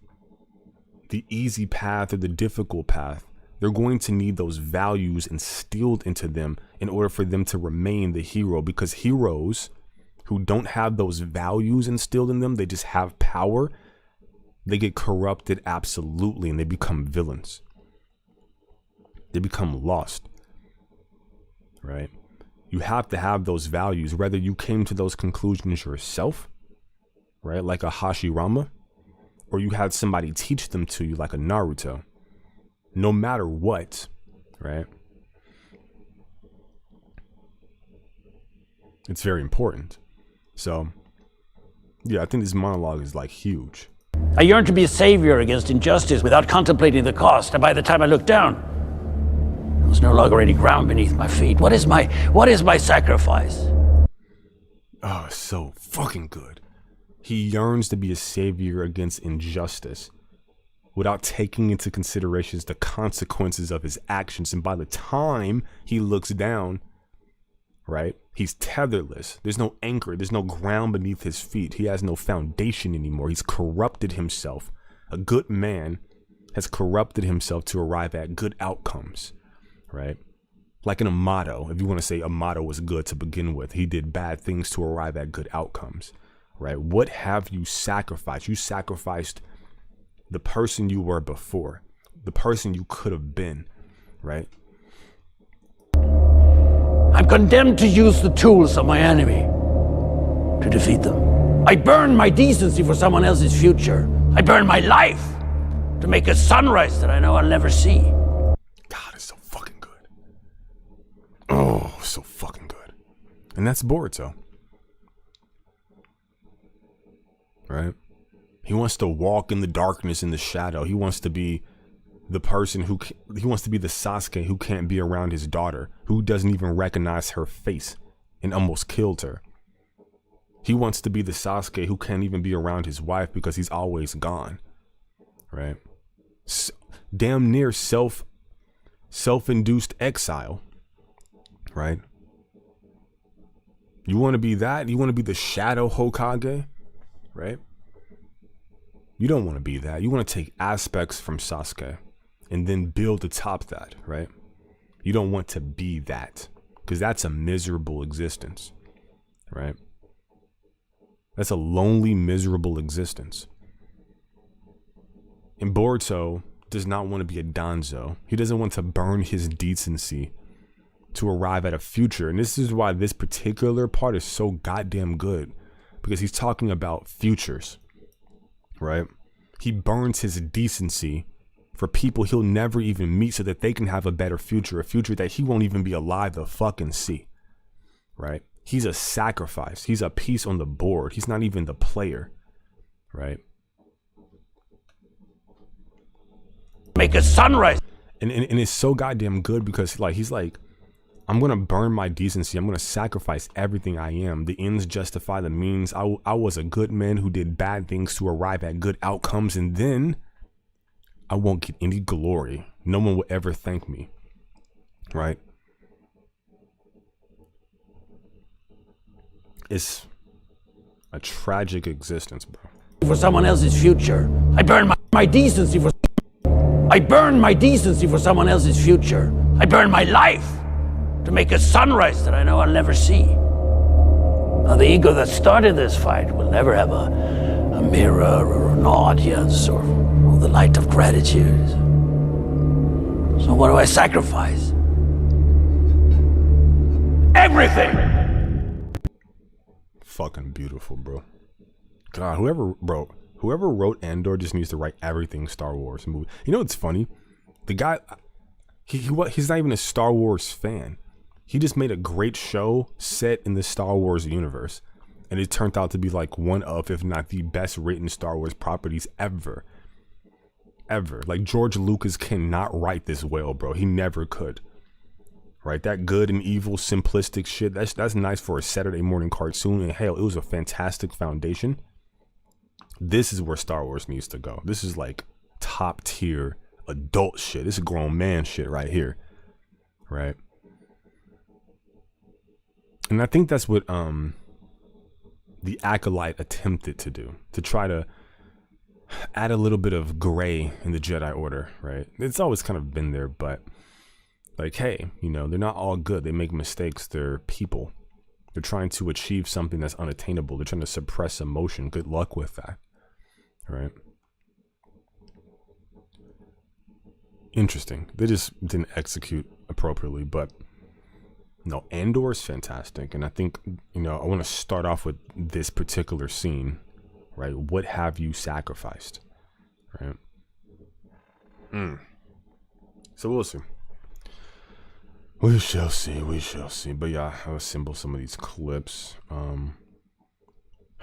[SPEAKER 1] the easy path or the difficult path, They're going to need those values instilled into them in order for them to remain the hero, because heroes who don't have those values instilled in them, they just have power, they get corrupted absolutely, and they become villains. They become lost, right? You have to have those values, whether you came to those conclusions yourself, right? Like a Hashirama, or you had somebody teach them to you like a Naruto. No matter what, right? It's very important. So, yeah, I think this monologue is like huge.
[SPEAKER 5] I yearned to be a savior against injustice without contemplating the cost. And by the time I looked down, there was no longer any ground beneath my feet. What is my sacrifice?
[SPEAKER 1] Oh, so fucking good. He yearns to be a savior against injustice without taking into considerations the consequences of his actions. And by the time he looks down, right, he's tetherless. There's no anchor. There's no ground beneath his feet. He has no foundation anymore. He's corrupted himself. A good man has corrupted himself to arrive at good outcomes, right? Like in Amato, if you want to say Amato was good to begin with, he did bad things to arrive at good outcomes, right? What have you sacrificed? You sacrificed the person you were before, the person you could have been, right?
[SPEAKER 5] I'm condemned to use the tools of my enemy to defeat them. I burn my decency for someone else's future. I burn my life to make a sunrise that I know I'll never see.
[SPEAKER 1] God, it's so fucking good. Oh, so fucking good. And that's Boruto, right? He wants to walk in the darkness, in the shadow. He wants to be the person he wants to be the Sasuke who can't be around his daughter, who doesn't even recognize her face and almost killed her. He wants to be the Sasuke who can't even be around his wife because he's always gone, right? Damn near self-induced exile, right? You want to be that? You want to be the shadow Hokage, right? You don't want to be that. You want to take aspects from Sasuke and then build atop that, right? You don't want to be that, because that's a miserable existence, right? That's a lonely, miserable existence. And Boruto does not want to be a Danzo. He doesn't want to burn his decency to arrive at a future. And this is why this particular part is so goddamn good, because he's talking about futures, right? He burns his decency for people he'll never even meet so that they can have a better future, a future that he won't even be alive to fucking see, right? He's a sacrifice. He's a piece on the board. He's not even the player, right?
[SPEAKER 5] Make a sunrise.
[SPEAKER 1] And it's so goddamn good because like he's like, I'm going to burn my decency. I'm going to sacrifice everything I am. The ends justify the means. I was a good man who did bad things to arrive at good outcomes. And then I won't get any glory. No one will ever thank me. Right? It's a tragic existence, bro.
[SPEAKER 5] For someone else's future. I burn my decency for someone else's future. I burn my life to make a sunrise that I know I'll never see. Now, the ego that started this fight will never have a mirror or an audience or the light of gratitude. So what do I sacrifice? Everything!
[SPEAKER 1] Fucking beautiful, bro. God, whoever wrote Andor just needs to write everything Star Wars movie. You know what's funny? The guy, he's not even a Star Wars fan. He just made a great show set in the Star Wars universe. And it turned out to be like one of, if not the best written Star Wars properties ever. Ever. Like George Lucas cannot write this well, bro. He never could. Right? That good and evil, simplistic shit, that's nice for a Saturday morning cartoon. And hell, it was a fantastic foundation. This is where Star Wars needs to go. This is like top tier adult shit. This is grown man shit right here. Right? And I think that's what the Acolyte attempted to do, to try to add a little bit of gray in the Jedi Order, right? It's always kind of been there, but like, hey, you know, they're not all good. They make mistakes. They're people. They're trying to achieve something that's unattainable. They're trying to suppress emotion. Good luck with that, right? Interesting. They just didn't execute appropriately, but no, Andor is fantastic. And I think, you know, I want to start off with this particular scene, right? What have you sacrificed, right? So we'll see. We shall see. We shall see. But yeah, I'll assemble some of these clips. How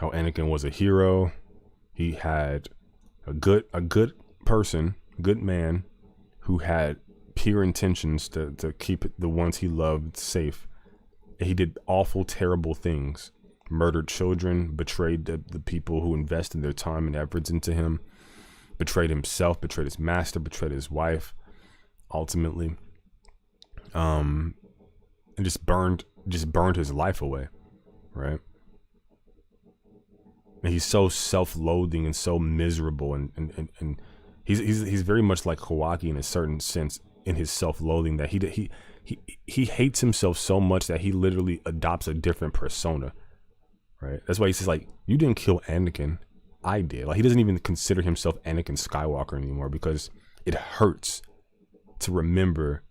[SPEAKER 1] Anakin was a hero. He had a good person, good man, who had pure intentions to keep the ones he loved safe. And he did awful, terrible things. Murdered children, betrayed the people who invested their time and efforts into him, betrayed himself, betrayed his master, betrayed his wife, ultimately. And just burned his life away, right? And he's so self-loathing and so miserable, and he's very much like Kawaki in a certain sense in his self-loathing, that he hates himself so much that he literally adopts a different persona, right? That's why he says, like, you didn't kill Anakin, I did. Like, he doesn't even consider himself Anakin Skywalker anymore because it hurts to remember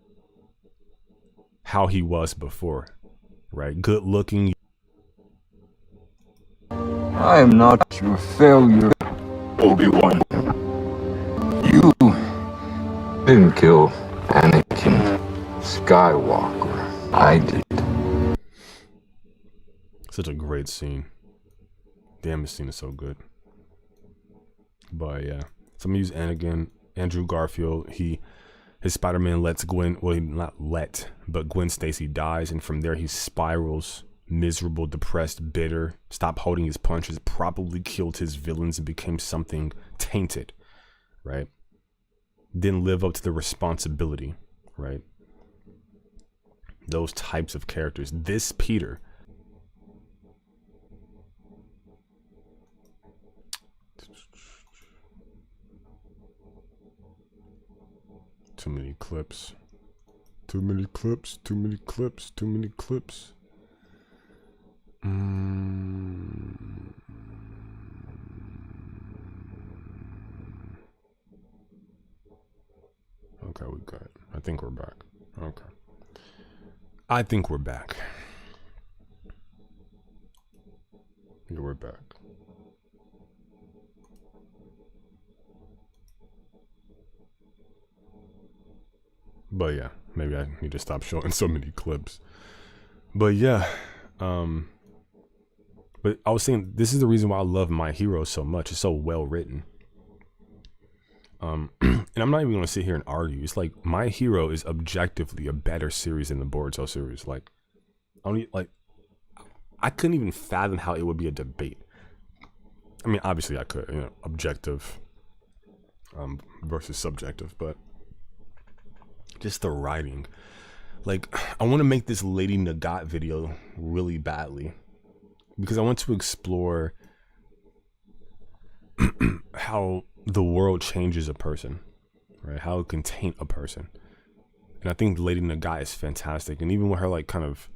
[SPEAKER 1] how he was before, right? Good looking.
[SPEAKER 3] I am not your failure, Obi-Wan. You didn't kill Anakin Skywalker. I did.
[SPEAKER 1] Such a great scene. Damn, this scene is so good. But yeah, so I'm gonna use Andrew Garfield. His Spider-Man lets Gwen, well, not let, but Gwen Stacy dies, and from there he spirals, miserable, depressed, bitter, stopped holding his punches, probably killed his villains and became something tainted, right? Didn't live up to the responsibility, right? Those types of characters. This Peter, too many clips. Too many clips. Too many clips. Too many clips. Okay, we got it. I think we're back. Okay. I think we're back. Yeah, we're back. But yeah, maybe I need to stop showing so many clips. But yeah, but I was saying, this is the reason why I love My Hero so much. It's so well written. And I'm not even gonna sit here and argue. It's like My Hero is objectively a better series than the Boruto series. Like, I couldn't even fathom how it would be a debate. I mean, obviously I could, you know, objective versus subjective, but just the writing. Like, I want to make this Lady Nagat video really badly because I want to explore how the world changes a person, right? How it can taint a person. And I think Lady Nagat is fantastic. And even with her, like, kind of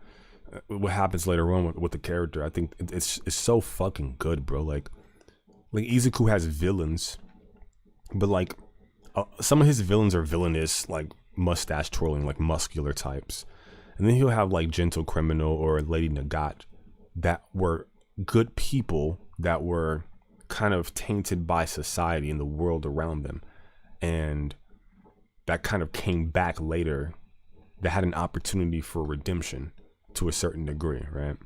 [SPEAKER 1] what happens later on with the character, I think it's so fucking good, bro. Like Izuku has villains, but like some of his villains are villainous, like mustache twirling, like muscular types. And then he'll have like Gentle Criminal or Lady Nagat that were good people that were kind of tainted by society and the world around them, and that kind of came back later, that had an opportunity for redemption to a certain degree, right?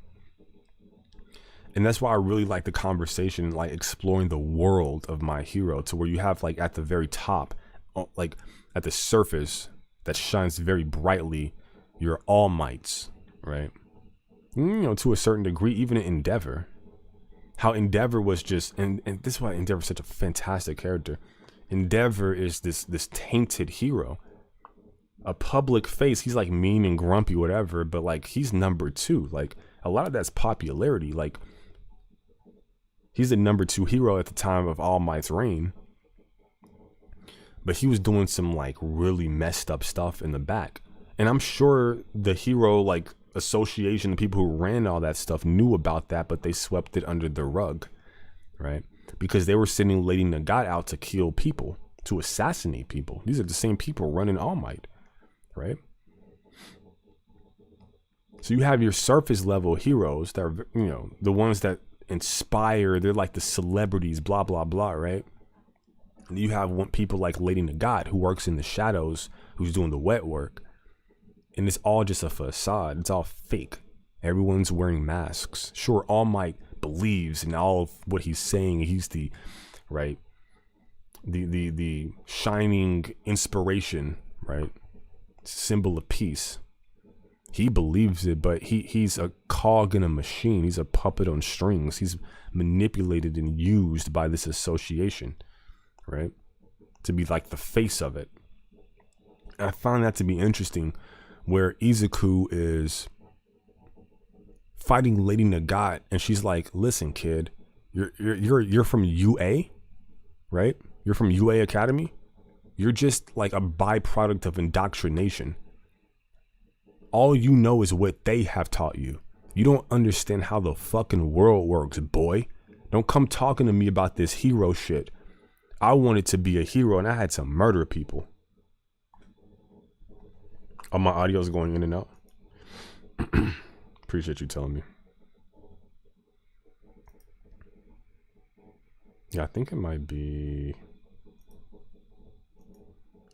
[SPEAKER 1] And that's why I really like the conversation, like exploring the world of My Hero, to where you have like at the very top, like at the surface that shines very brightly, your All Mights, right? You know, to a certain degree, even in Endeavor, how Endeavor was just, and this is why Endeavor is such a fantastic character. Endeavor is this tainted hero, a public face. He's like mean and grumpy, whatever, but like he's number two. Like a lot of that's popularity. Like he's the number two hero at the time of All Might's reign, but he was doing some like really messed up stuff in the back. And I'm sure the Hero like association, the people who ran all that stuff knew about that, but they swept it under the rug, right? Because they were sending Lady Nagant out to kill people, to assassinate people. These are the same people running All Might, right? So you have your surface level heroes that are, you know, the ones that inspire, they're like the celebrities, blah, blah, blah, right? And you have people like Lady Nagant, who works in the shadows, who's doing the wet work. And it's all just a facade. It's all fake. Everyone's wearing masks. Sure, All Might believes in all of what he's saying. He's the, right, the shining inspiration, right? Symbol of peace. He believes it, but he's a cog in a machine. He's a puppet on strings. He's manipulated and used by this association, right? To be like the face of it. I find that to be interesting, where Izuku is fighting Lady Nagant, and she's like, "Listen, kid, you're from UA, right? You're from UA Academy. You're just like a byproduct of indoctrination. All you know is what they have taught you. You don't understand how the fucking world works, boy. Don't come talking to me about this hero shit. I wanted to be a hero and I had to murder people." Oh, my audio's going in and out. Appreciate you telling me. Yeah, I think it might be.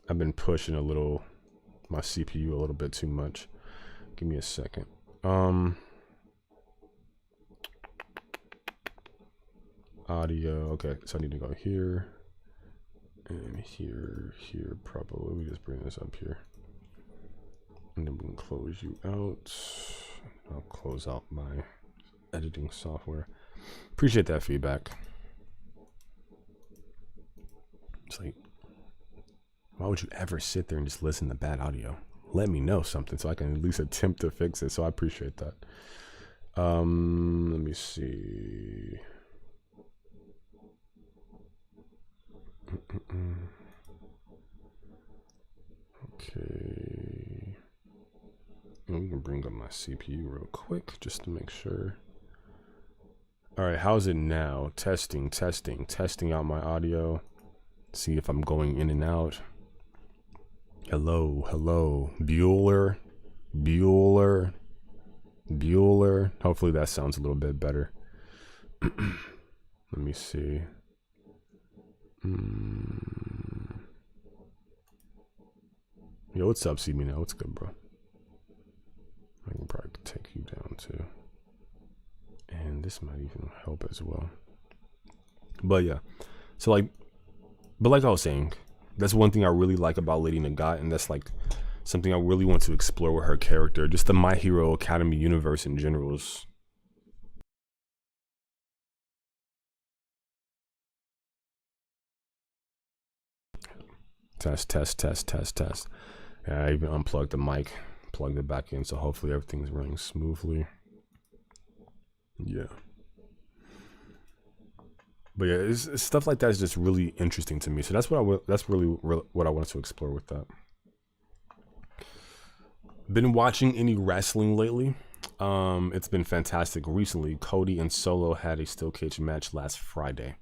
[SPEAKER 1] I've been pushing my CPU a little bit too much. Give me a second. Audio. Okay, so I need to go here and here probably. Let me just bring this up here. And then we can close you out. I'll close out my editing software. Appreciate that feedback. It's like, why would you ever sit there and just listen to bad audio? Let me know something so I can at least attempt to fix it. So I appreciate that. Let me see. Okay. We can bring up my CPU real quick just to make sure. All right, how's it now? Testing out my audio. See if I'm going in and out. Hello. Bueller. Hopefully that sounds a little bit better. Let me see. Yo, what's up, See Me Now? What's good, bro? I can probably take you down too. And this might even help as well. But yeah. So like I was saying, that's one thing I really like about Lady Nagant, and that's like something I really want to explore with her character. Just the My Hero Academy universe in general is test. Yeah, I even unplugged the mic, plugged it back in, so hopefully everything's running smoothly. Yeah. But yeah, it's stuff like that is just really interesting to me. So that's that's really what I wanted to explore with that. Been watching any wrestling lately? It's been fantastic recently. Cody and Solo had a steel cage match last Friday.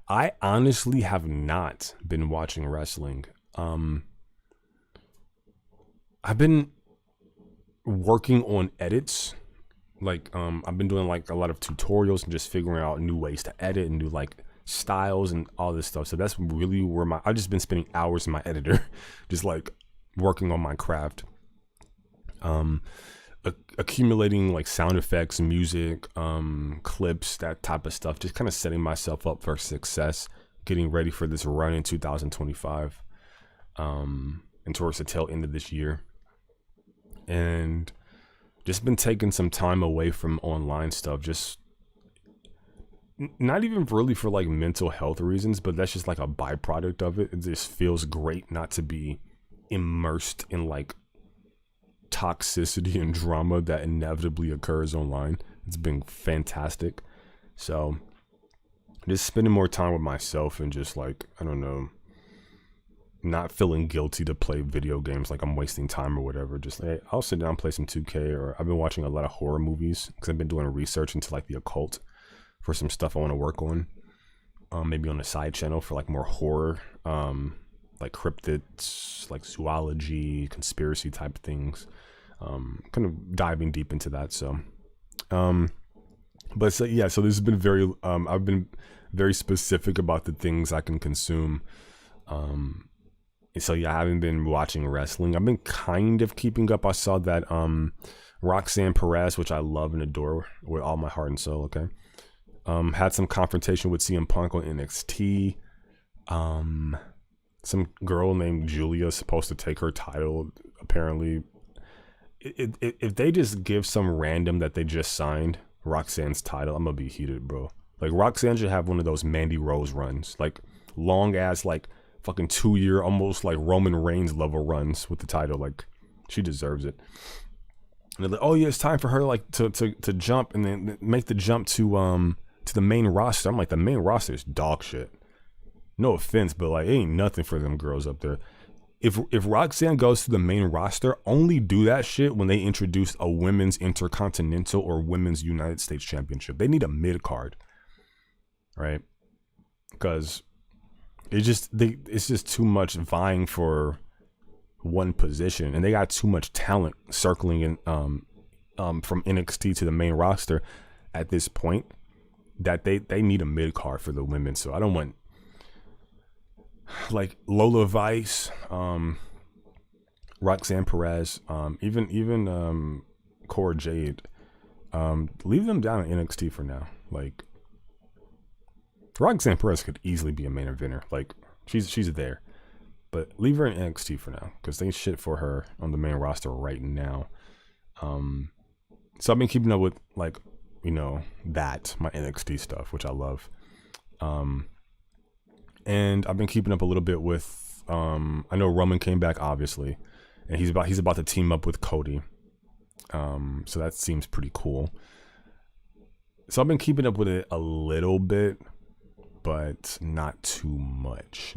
[SPEAKER 1] I honestly have not been watching wrestling. I've been working on edits. Like, I've been doing like a lot of tutorials and just figuring out new ways to edit and new like styles and all this stuff. So that's really where I've just been spending hours in my editor, just like working on my craft. Accumulating like sound effects, music, clips, that type of stuff, just kind of setting myself up for success, getting ready for this run in 2025, and towards the tail end of this year. And just been taking some time away from online stuff, just not even really for like mental health reasons, but that's just like a byproduct of it. It just feels great not to be immersed in like toxicity and drama that inevitably occurs online. It's been fantastic. So just spending more time with myself and just like, I don't know, not feeling guilty to play video games like I'm wasting time or whatever. Just like, hey, I'll sit down and play some 2K, or I've been watching a lot of horror movies because I've been doing research into like the occult for some stuff I want to work on. Maybe on the side channel for like more horror, like cryptids, like zoology, conspiracy type things. Kind of diving deep into that. So, but so yeah, so this has been very, I've been very specific about the things I can consume. And so yeah, I haven't been watching wrestling. I've been kind of keeping up. I saw that Roxanne Perez, which I love and adore with all my heart and soul. Okay. Had some confrontation with CM Punk on NXT. Some girl named Julia is supposed to take her title. Apparently, if they just give some random that they just signed Roxanne's title, I'm gonna be heated, bro. Like, Roxanne should have one of those Mandy Rose runs, like long ass, like fucking 2-year, almost like Roman Reigns level runs with the title. Like, she deserves it. And they're like, oh yeah, it's time for her like to jump and then make the jump to the main roster. I'm like, the main roster is dog shit. No offense, but like, it ain't nothing for them girls up there. If Roxanne goes to the main roster, only do that shit when they introduce a women's intercontinental or women's United States championship. They need a mid card, right? Because it's just too much vying for one position, and they got too much talent circling in from NXT to the main roster at this point that they need a mid card for the women. So I don't want like Lola Vice, Roxanne Perez, even Cora Jade. Leave them down in NXT for now. Like, Roxanne Perez could easily be a main eventer. Like, she's there, but leave her in NXT for now because they shit for her on the main roster right now. So I've been keeping up with, like, you know, that my NXT stuff, which I love. And I've been keeping up a little bit with, I know Roman came back, obviously, and he's about to team up with Cody. So that seems pretty cool. So I've been keeping up with it a little bit, but not too much.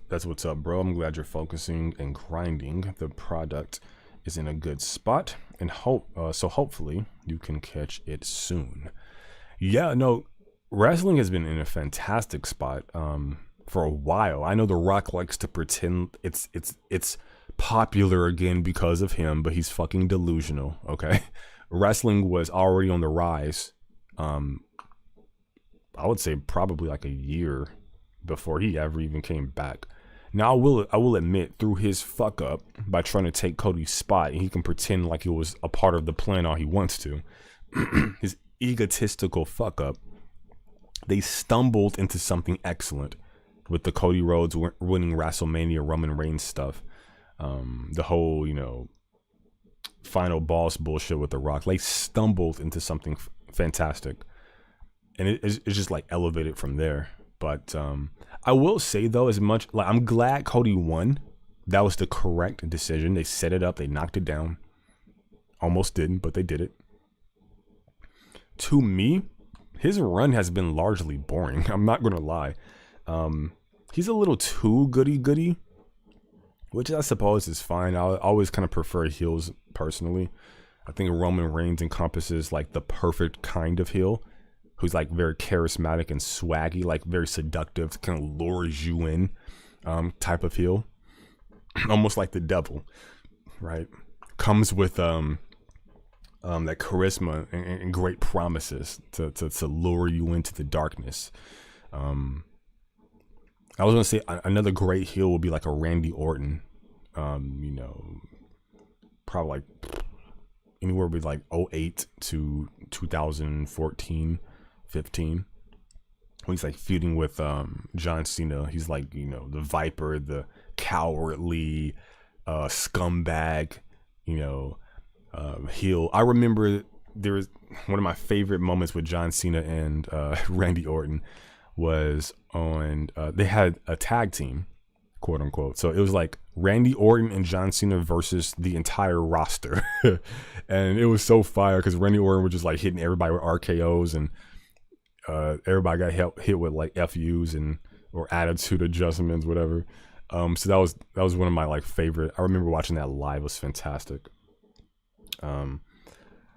[SPEAKER 1] That's what's up, bro. I'm glad you're focusing and grinding. The product is in a good spot, and so hopefully you can catch it soon. Yeah, no, wrestling has been in a fantastic spot for a while. I know The Rock likes to pretend it's popular again because of him, but he's fucking delusional. Okay, wrestling was already on the rise. I would say probably like a year before he ever even came back. Now I will admit, through his fuck up by trying to take Cody's spot, and he can pretend like it was a part of the plan all he wants to, his egotistical fuck up, they stumbled into something excellent with the Cody Rhodes winning WrestleMania Roman Reigns stuff. The whole, you know, final boss bullshit with The Rock. They stumbled into something fantastic, and it's just like elevated from there. But I will say though, as much like I'm glad Cody won, that was the correct decision. They set it up, they knocked it down. Almost didn't, but they did it. To me, his run has been largely boring. I'm not gonna lie. He's a little too goody-goody, which I suppose is fine. I always kind of prefer heels personally. I think Roman Reigns encompasses like the perfect kind of heel, who's like very charismatic and swaggy, like very seductive, kind of lures you in type of heel. Almost like the devil, right? Comes with that charisma and great promises to lure you into the darkness. I was gonna say another great heel would be like a Randy Orton. You know, probably like anywhere with like 08 to 2014, 15. When he's like feuding with John Cena. He's like, you know, the Viper, the cowardly scumbag, you know, heel. I remember there was one of my favorite moments with John Cena and Randy Orton was on they had a tag team quote unquote. So it was like Randy Orton and John Cena versus the entire roster. And it was so fire because Randy Orton was just like hitting everybody with RKOs, and everybody got hit with like FUs and or attitude adjustments, whatever. So that was one of my like favorite. I remember watching that live. It was fantastic.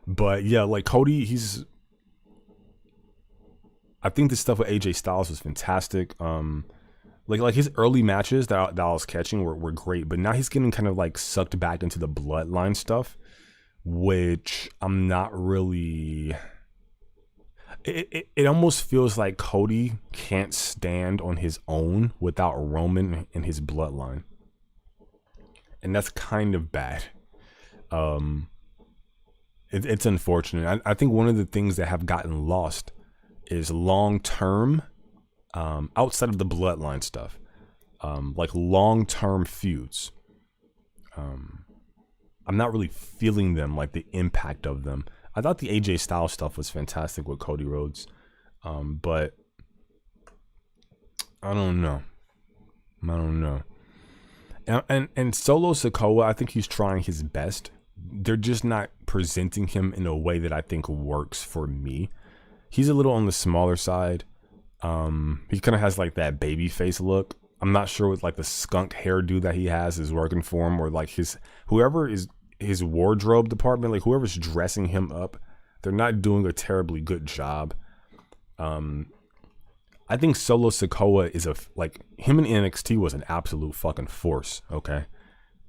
[SPEAKER 1] But yeah, like Cody, I think the stuff with AJ Styles was fantastic. Like his early matches that I was catching were great, but now he's getting kind of like sucked back into the bloodline stuff, which I'm not really. It almost feels like Cody can't stand on his own without Roman and his bloodline, and that's kind of bad. It's unfortunate. I think one of the things that have gotten lost is long-term, outside of the bloodline stuff, like long-term feuds. I'm not really feeling them, like the impact of them. I thought the AJ Styles stuff was fantastic with Cody Rhodes, but I don't know. And Solo Sikoa, I think he's trying his best. They're just not presenting him in a way that I think works for me. He's a little on the smaller side. He kind of has like that baby face look. I'm not sure what like the skunk hairdo that he has is working for him, or like whoever is his wardrobe department, like whoever's dressing him up, they're not doing a terribly good job. I think Solo Sikoa is like him in NXT was an absolute fucking force. Okay.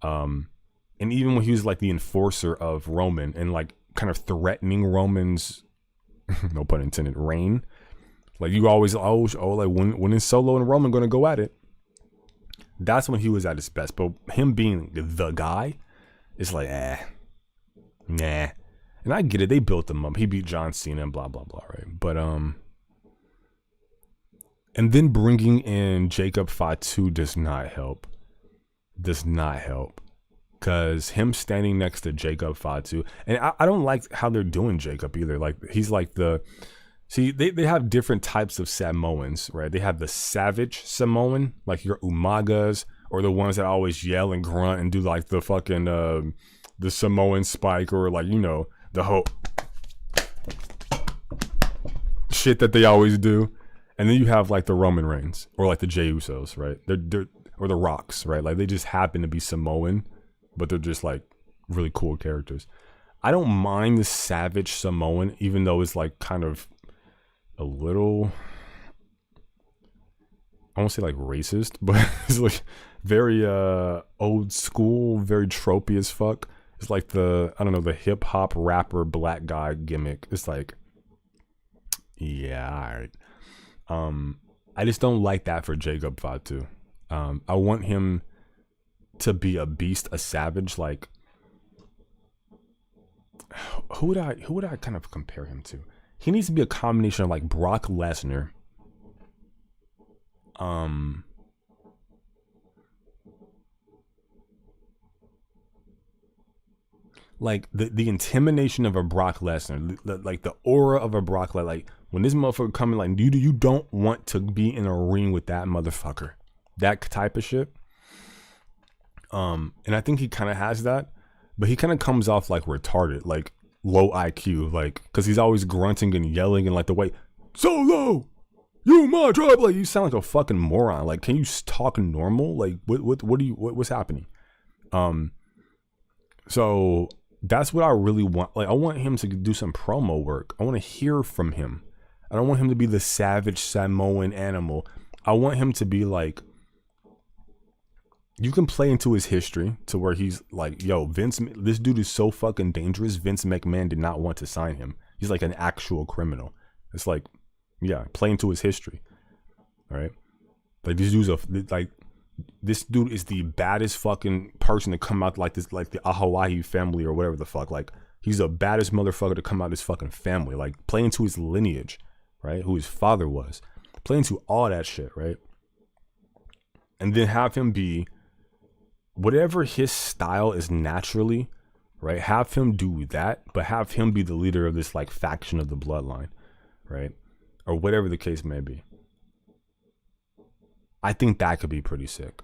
[SPEAKER 1] And even when he was like the enforcer of Roman and like kind of threatening Roman's, no pun intended, reign. Like you always like when is Solo and Roman gonna go at it? That's when he was at his best. But him being the guy, it's like nah. And I get it, they built him up. He beat John Cena and blah blah blah, right? But and then bringing in Jacob Fatu does not help. Because him standing next to Jacob Fatu, and I don't like how they're doing Jacob either. Like he's like they have different types of Samoans, right? They have the savage Samoan, like your Umagas, or the ones that always yell and grunt and do like the fucking the Samoan spike, or like, you know, the whole shit that they always do. And then you have like the Roman Reigns or like the Jey Usos, right? They're or the Rocks, right? Like they just happen to be Samoan, but they're just like really cool characters. I don't mind the savage Samoan, even though it's like kind of a little, I won't say like racist, but it's like very old school, very tropey as fuck. It's like the, I don't know, the hip hop rapper black guy gimmick. It's like, yeah, all right. I just don't like that for Jacob Fatu. I want him to be a beast, a savage. Like, who would I kind of compare him to? He needs to be a combination of like Brock Lesnar, like the intimidation of a Brock Lesnar, like the aura of a Brock Lesnar. Like when this motherfucker coming, like you don't want to be in a ring with that motherfucker, that type of shit. And I think he kind of has that, but he kind of comes off like retarded, like low IQ, like because he's always grunting and yelling and like the way Solo, you my tribe, like you sound like a fucking moron. Like, can you talk normal? Like what's happening? So that's what I really want. Like, I want him to do some promo work. I want to hear from him. I don't want him to be the savage Samoan animal. I want him to be like, you can play into his history to where he's like, yo, Vince, this dude is so fucking dangerous. Vince McMahon did not want to sign him. He's like an actual criminal. It's like, yeah, play into his history. All right. Like this dude is the baddest fucking person to come out like this, like the Ahawaii family or whatever the fuck. Like he's the baddest motherfucker to come out of this fucking family. Like play into his lineage, right? Who his father was. Play into all that shit, right? And then have him be whatever his style is naturally, right? Have him do that, but have him be the leader of this like faction of the bloodline, right? Or whatever the case may be. I think that could be pretty sick.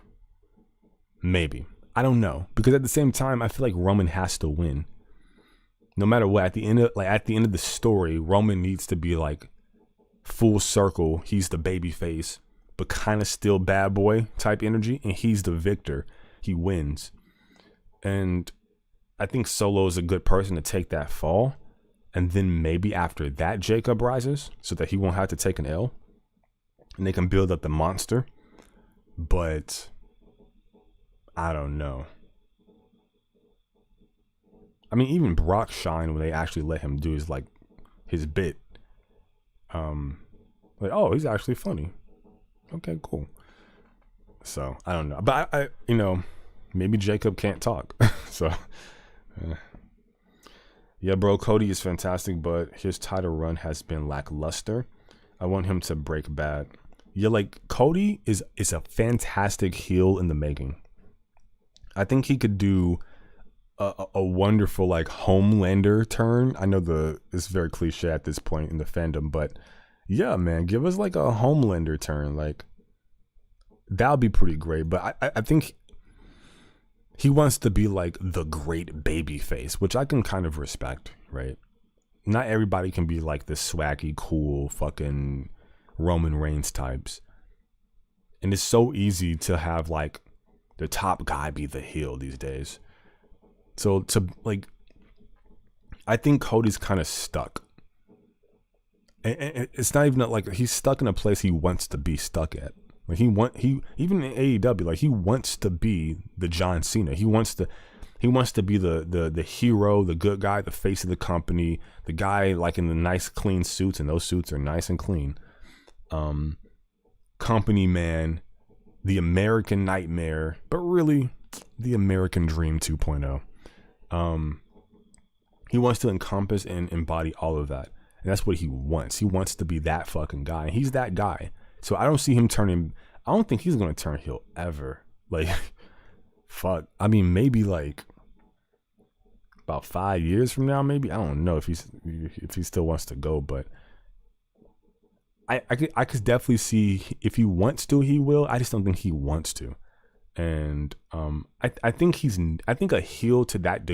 [SPEAKER 1] Maybe. I don't know, because at the same time, I feel like Roman has to win. No matter what, at the end of the story, Roman needs to be like full circle. He's the baby face, but kind of still bad boy type energy, and he's the victor. He wins. And I think Solo is a good person to take that fall. And then maybe after that, Jacob rises so that he won't have to take an L. And they can build up the monster. But I don't know. I mean, even Brock shined when they actually let him do his bit. Like, oh, he's actually funny. Okay, cool. So I don't know, but I maybe Jacob can't talk. So yeah, bro, Cody is fantastic, but his title run has been lackluster. I want him to break bad. Yeah, like Cody is a fantastic heel in the making. I think he could do a wonderful like Homelander turn. I know it's very cliche at this point in the fandom, but yeah, man, give us like a Homelander turn. Like that would be pretty great. But I think he wants to be like the great baby face, which I can kind of respect, right? Not everybody can be like the swaggy, cool, fucking Roman Reigns types. And it's so easy to have like the top guy be the heel these days. So I think Cody's kind of stuck. And it's not even like he's stuck in a place he wants to be stuck at. Like he even in AEW, like he wants to be the John Cena. He wants to be the hero, the good guy, the face of the company, the guy like in the nice clean suits, and those suits are nice and clean. Company man, the American nightmare, but really the American dream 2.0. He wants to encompass and embody all of that. And that's what he wants. He wants to be that fucking guy. And he's that guy. So I don't see him turning. I don't think he's going to turn heel ever. Like, fuck. I mean, maybe like about 5 years from now, maybe. I don't know if he still wants to go, but I could definitely see if he wants to, he will. I just don't think he wants to. And I think a heel to that.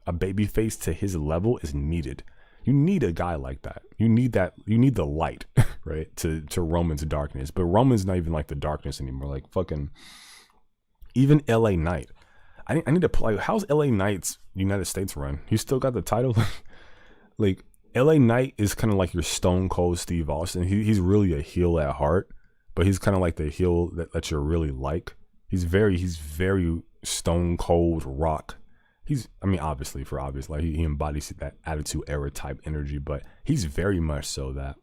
[SPEAKER 1] A baby face to his level is needed. You need a guy like that. You need that. You need the light, right? To Roman's darkness. But Roman's not even like the darkness anymore. Like fucking even LA Knight. I need to play. How's LA Knight's United States run? He still got the title. Like LA Knight is kind of like your Stone Cold Steve Austin. He's really a heel at heart, but he's kind of like the heel that you're really like. He's very Stone Cold Rock. Obviously for obvious, like he embodies that Attitude Era type energy, but he's very much so that.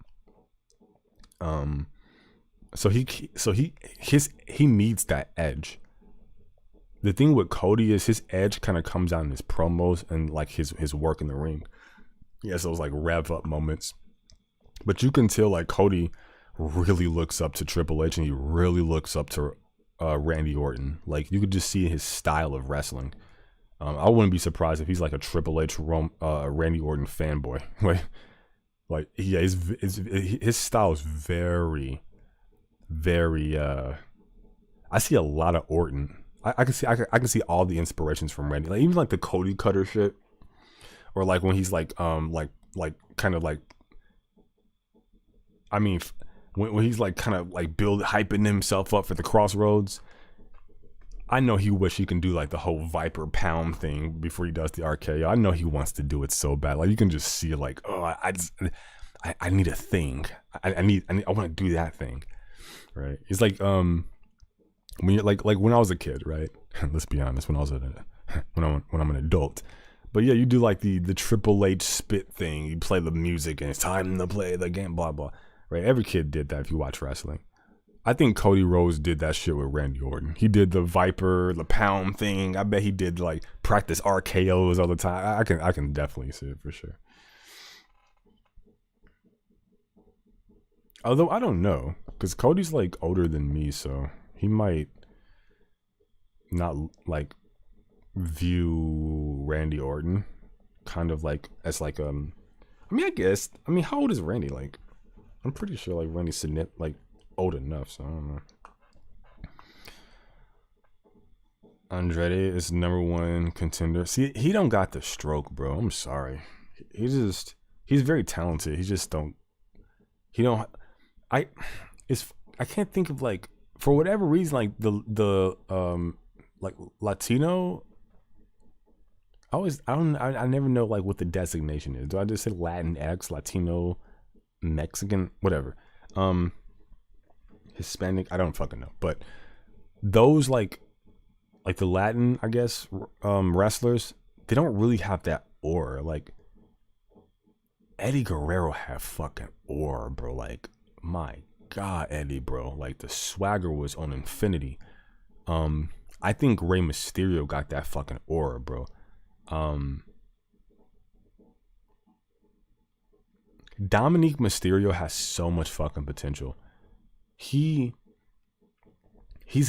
[SPEAKER 1] So he needs that edge. The thing with Cody is his edge kind of comes out in his promos and like his work in the ring. He has those like rev up moments, but you can tell like Cody really looks up to Triple H and he really looks up to Randy Orton. Like you could just see his style of wrestling. I wouldn't be surprised if he's like a Triple H Randy Orton fanboy. like yeah, his style is very, very. I see a lot of Orton. I can see all the inspirations from Randy. Like even like the Cody Cutter shit, or like when he's like kind of like. I mean, when he's like kind of like hyping himself up for the Crossroads. I know he wish he can do like the whole Viper Pound thing before he does the RKO. I know he wants to do it so bad. Like you can just see like, oh, I need a thing. I want to do that thing, right? It's like when you're like when I was a kid, right? Let's be honest, when I'm an adult. But yeah, you do like the Triple H spit thing. You play the music and it's time to play the game. Blah blah. Right? Every kid did that if you watch wrestling. I think Cody Rhodes did that shit with Randy Orton. He did the Viper, the Pound thing. I bet he did like practice RKOs all the time. I can definitely see it for sure. Although I don't know, because Cody's like older than me, so he might not like view Randy Orton kind of like as like how old is Randy? Like I'm pretty sure like Randy's like old enough, so I don't know. Andrade is #1 contender. See, he don't got the stroke, bro. I'm sorry. He's very talented. I can't think of, like, for whatever reason, like the like Latino. I never know like what the designation is. Do I just say Latinx, Latino, Mexican, whatever? Hispanic, I don't fucking know. But those like the Latin, I guess, wrestlers, they don't really have that aura. Like Eddie Guerrero had fucking aura, bro. Like, my God, Eddie, bro. Like, the swagger was on infinity. I think Rey Mysterio got that fucking aura, bro. Dominic Mysterio has so much fucking potential. He's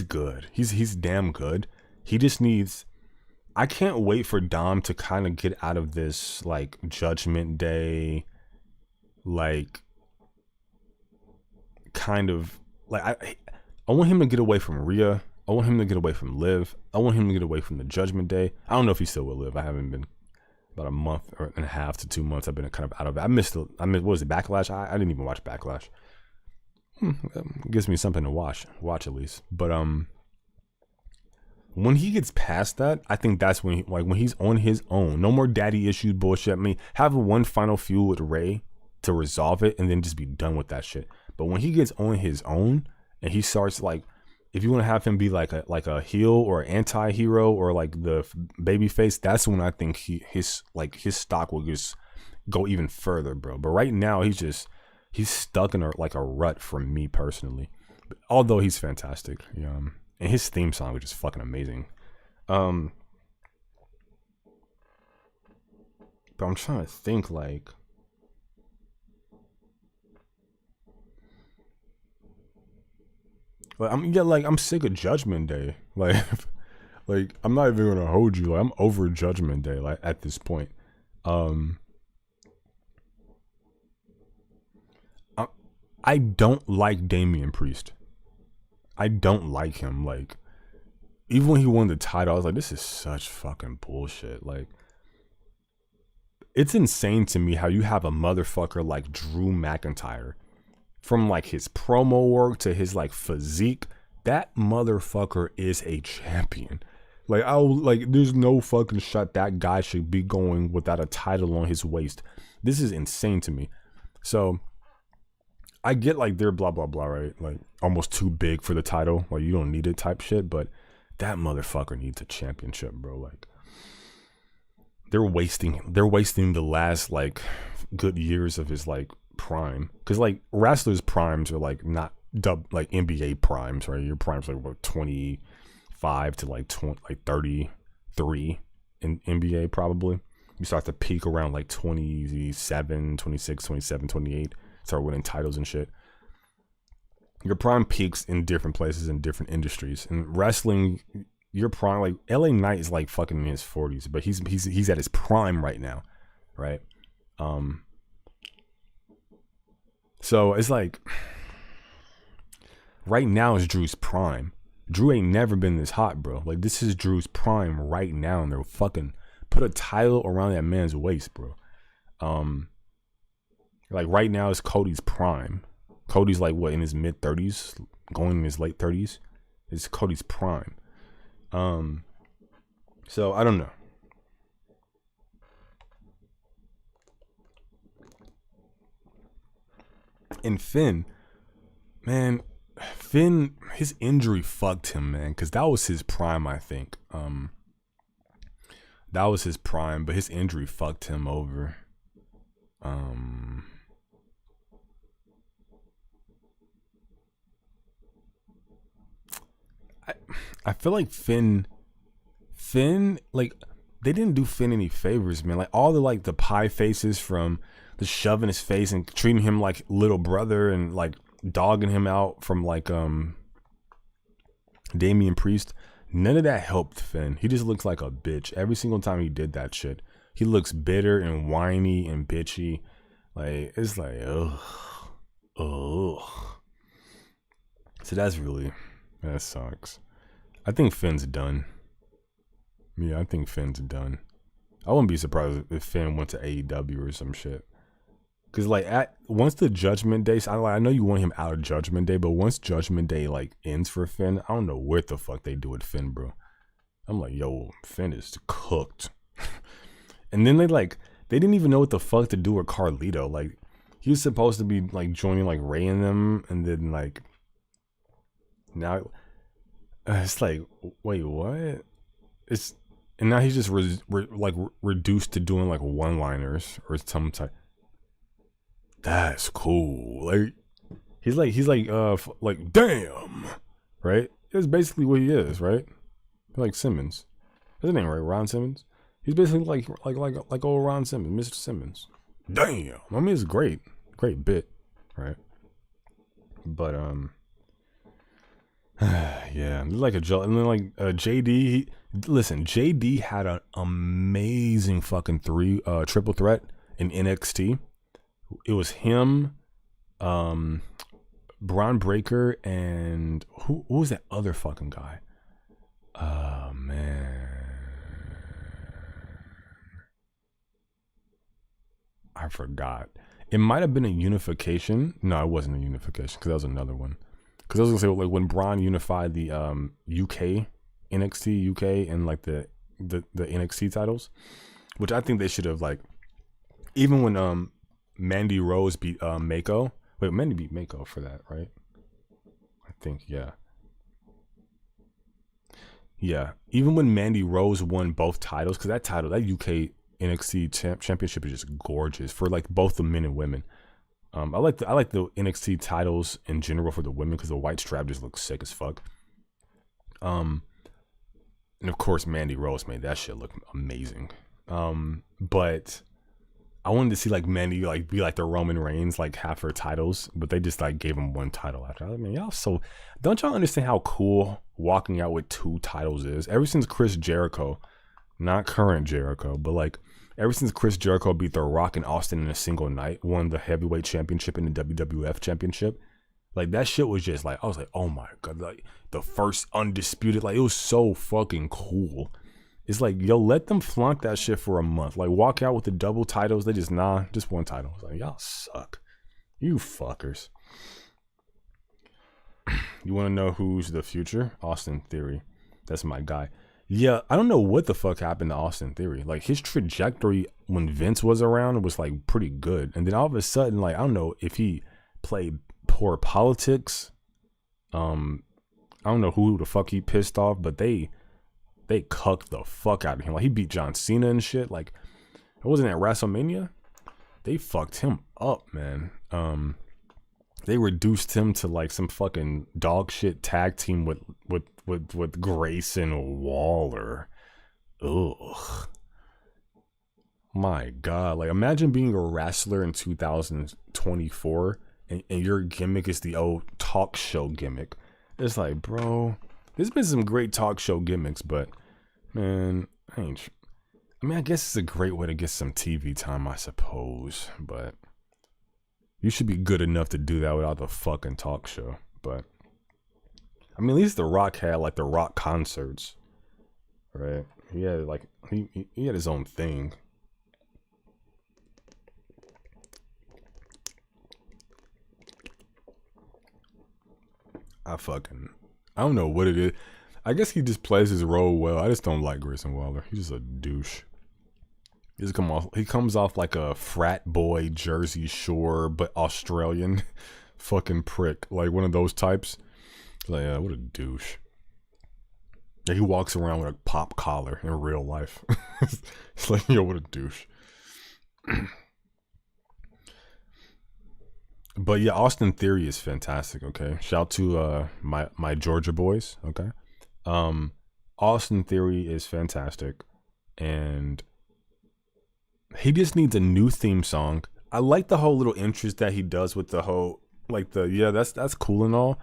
[SPEAKER 1] good. He's damn good. He just needs. I can't wait for Dom to kind of get out of this like Judgment Day, like kind of like I want him to get away from Rhea. I want him to get away from Liv. I want him to get away from the Judgment Day. I don't know if he still will live. I haven't been about a month and a half to 2 months. I've been kind of out of it. I missed what was it, Backlash? I didn't even watch Backlash. It gives me something to watch at least. But when he gets past that, I think that's when when he's on his own. No more daddy issues bullshit. I mean, have one final feud with Rey to resolve it and then just be done with that shit. But when he gets on his own and he starts like, if you want to have him be like a heel or anti-hero or like the baby face, that's when I think his stock will just go even further, bro. But right now he's stuck in a rut for me personally. Although he's fantastic, and his theme song was just fucking amazing. But I'm trying to think like. I'm sick of Judgment Day. Like I'm not even gonna hold you. Like, I'm over Judgment Day. Like at this point, I don't like Damian Priest. I don't like him. Like, even when he won the title, I was like, this is such fucking bullshit. Like, it's insane to me how you have a motherfucker like Drew McIntyre. From like his promo work to his like physique, that motherfucker is a champion. Like, there's no fucking shot that guy should be going without a title on his waist. This is insane to me. So I get like they're blah blah blah, right? Like almost too big for the title, like you don't need it type shit. But that motherfucker needs a championship, bro. Like they're wasting the last like good years of his like prime, because like wrestlers' primes are like not like NBA primes, right? Your primes like what, 25 to like 33 in NBA probably. You start to peak around like 27, 26, 27, 28, start winning titles and shit. Your prime peaks in different places in different industries. And wrestling, your prime, like LA Knight is like fucking in his 40s, but he's at his prime right now, right? So it's like, right now is Drew's prime. Drew ain't never been this hot, bro. Like, this is Drew's prime right now, and they're fucking put a title around that man's waist, bro. Like right now is Cody's prime. Cody's like what, in his mid 30s, going in his late 30s. It's Cody's prime. So I don't know. And Finn, man, his injury fucked him, man, because that was his prime, I think. That was his prime, but his injury fucked him over. I feel like Finn, like, they didn't do Finn any favors, man. Like, all the pie faces from the shoving his face and treating him like little brother and like dogging him out from like Damian Priest, none of that helped Finn. He just looks like a bitch every single time he did that shit. He looks bitter and whiny and bitchy. Like, it's like, ugh. So that sucks. I think Finn's done. Yeah, I think Finn's done. I wouldn't be surprised if Finn went to AEW or some shit. Cause like once the Judgment Day, I know you want him out of Judgment Day, but once Judgment Day like ends for Finn, I don't know what the fuck they do with Finn, bro. I'm like, yo, Finn is cooked. And then they didn't even know what the fuck to do with Carlito. Like, he was supposed to be like joining like Ray and them, and then like now it's like, wait, what? And now he's just reduced to doing like one-liners or some type. That's cool. Like he's like damn, right? That's basically what he is, right? Like Simmons. That's his name, right? Ron Simmons. He's basically like old Ron Simmons, Mr. Simmons. Damn. I mean, it's great bit, right? But yeah, like and then like JD. Listen, JD had an amazing fucking triple threat in NXT. It was him, Braun Breaker, and who was that other fucking guy? Oh man, I forgot. It might have been a unification. No, it wasn't a unification because that was another one. Because I was gonna say, like, when Braun unified the UK NXT UK and like the NXT titles, which I think they should have, like, even when Mandy Rose beat Mako. Wait, Mandy beat Mako for that, right? I think, yeah. Yeah, even when Mandy Rose won both titles, because that UK NXT championship is just gorgeous for like both the men and women. I like the NXT titles in general for the women because the white strap just looks sick as fuck. And of course Mandy Rose made that shit look amazing. But I wanted to see like Mandy like be like the Roman Reigns, like half her titles, but they just like gave him one title after. I mean, y'all, so don't y'all understand how cool walking out with 2 titles is? Ever since Chris Jericho, not current Jericho, but like ever since Chris Jericho beat The Rock and Austin in a single night, won the heavyweight championship and the WWF championship, like that shit was just like, I was like, oh my god, like the first undisputed, like it was so fucking cool. It's like, yo, let them flaunt that shit for a month. Like, walk out with the double titles. They just, just one title. It's like, y'all suck. You fuckers. You want to know who's the future? Austin Theory. That's my guy. Yeah, I don't know what the fuck happened to Austin Theory. Like, his trajectory when Vince was around was, like, pretty good. And then all of a sudden, like, I don't know if he played poor politics. I don't know who the fuck he pissed off, but they cucked the fuck out of him. Like, he beat John Cena and shit. Like, it wasn't at WrestleMania. They fucked him up, man. They reduced him to like some fucking dog shit tag team with Grayson Waller. Ugh. My God. Like, imagine being a wrestler in 2024 and your gimmick is the old talk show gimmick. It's like, bro, there's been some great talk show gimmicks, but man, I mean, I guess it's a great way to get some TV time, I suppose, but you should be good enough to do that without the fucking talk show. But I mean, at least The Rock had like the Rock concerts, right? He had like he had his own thing. I don't know what it is. I guess he just plays his role well. I just don't like Grayson Waller. He's just a douche. He comes off like a frat boy, Jersey Shore, but Australian fucking prick. Like one of those types. Like, yeah, what a douche. Yeah, he walks around with a pop collar in real life. It's like, yo, what a douche. But yeah, Austin Theory is fantastic, okay? Shout to my Georgia boys, okay? Austin Theory is fantastic, and he just needs a new theme song. I like the whole little interest that he does with the whole, like that's cool and all.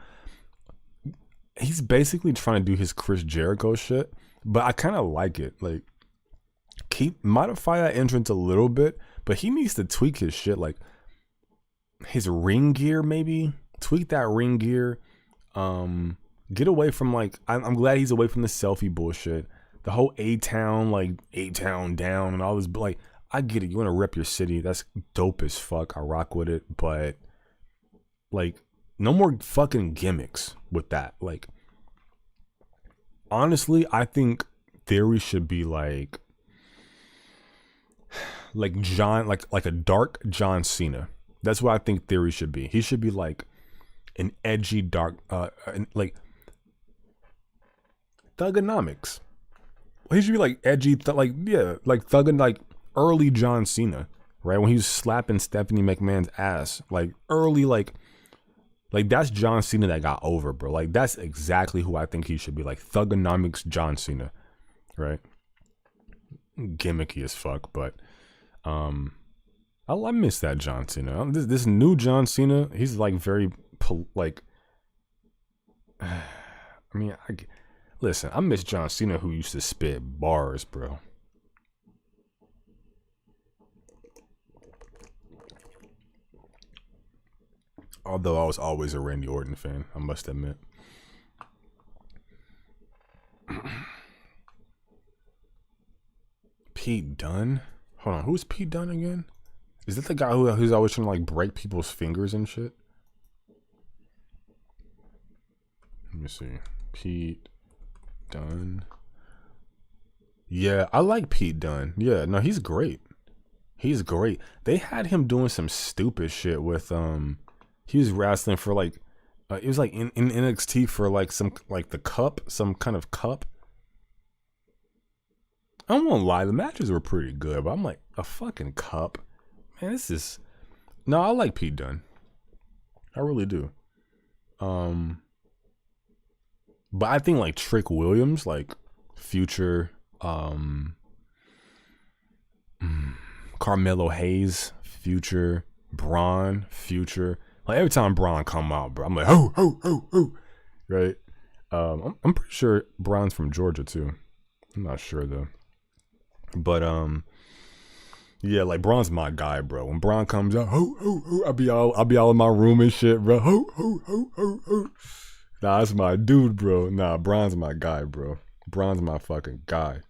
[SPEAKER 1] He's basically trying to do his Chris Jericho shit, but I kind of like it. Like, modify that entrance a little bit, but he needs to tweak his shit, like his ring gear, maybe tweak that ring gear. Get away from like, I'm glad he's away from the selfie bullshit, the whole A-Town, like A-Town down and all this, like, I get it. You want to rep your city. That's dope as fuck. I rock with it. But, like, no more fucking gimmicks with that. Like, honestly, I think Theory should be like John, like a dark John Cena. That's what I think Theory should be. He should be like an edgy, dark, like Thugonomics. He should be like edgy, like Thuggin, like early John Cena, right? When he was slapping Stephanie McMahon's ass, like early, like that's John Cena that got over, bro. Like that's exactly who I think he should be, like Thugonomics John Cena, right? Gimmicky as fuck, but I miss that John Cena. This new John Cena, he's like very like. I mean, listen, I miss John Cena who used to spit bars, bro. Although I was always a Randy Orton fan, I must admit. Pete Dunne? Hold on, who's Pete Dunne again? Is that the guy who's always trying to like break people's fingers and shit? Let me see. Pete Dunne. Yeah, I like Pete Dunne. Yeah, no, he's great. He's great. They had him doing some stupid shit with he was wrestling for like it was like in NXT for like some like the cup, some kind of cup. I don't want to lie, the matches were pretty good, but I'm like, a fucking cup? Man, this is... No, I like Pete Dunne. I really do. But I think like Trick Williams, like Future, Carmelo Hayes, Future, Braun, Future. Like every time Braun come out, bro, I'm like, oh, right? I'm pretty sure Braun's from Georgia too. I'm not sure though. But yeah, like Braun's my guy, bro. When Braun comes out, I'll be all in my room and shit, bro. Nah, that's my dude, bro. Nah, Braun's my guy, bro. Braun's my fucking guy.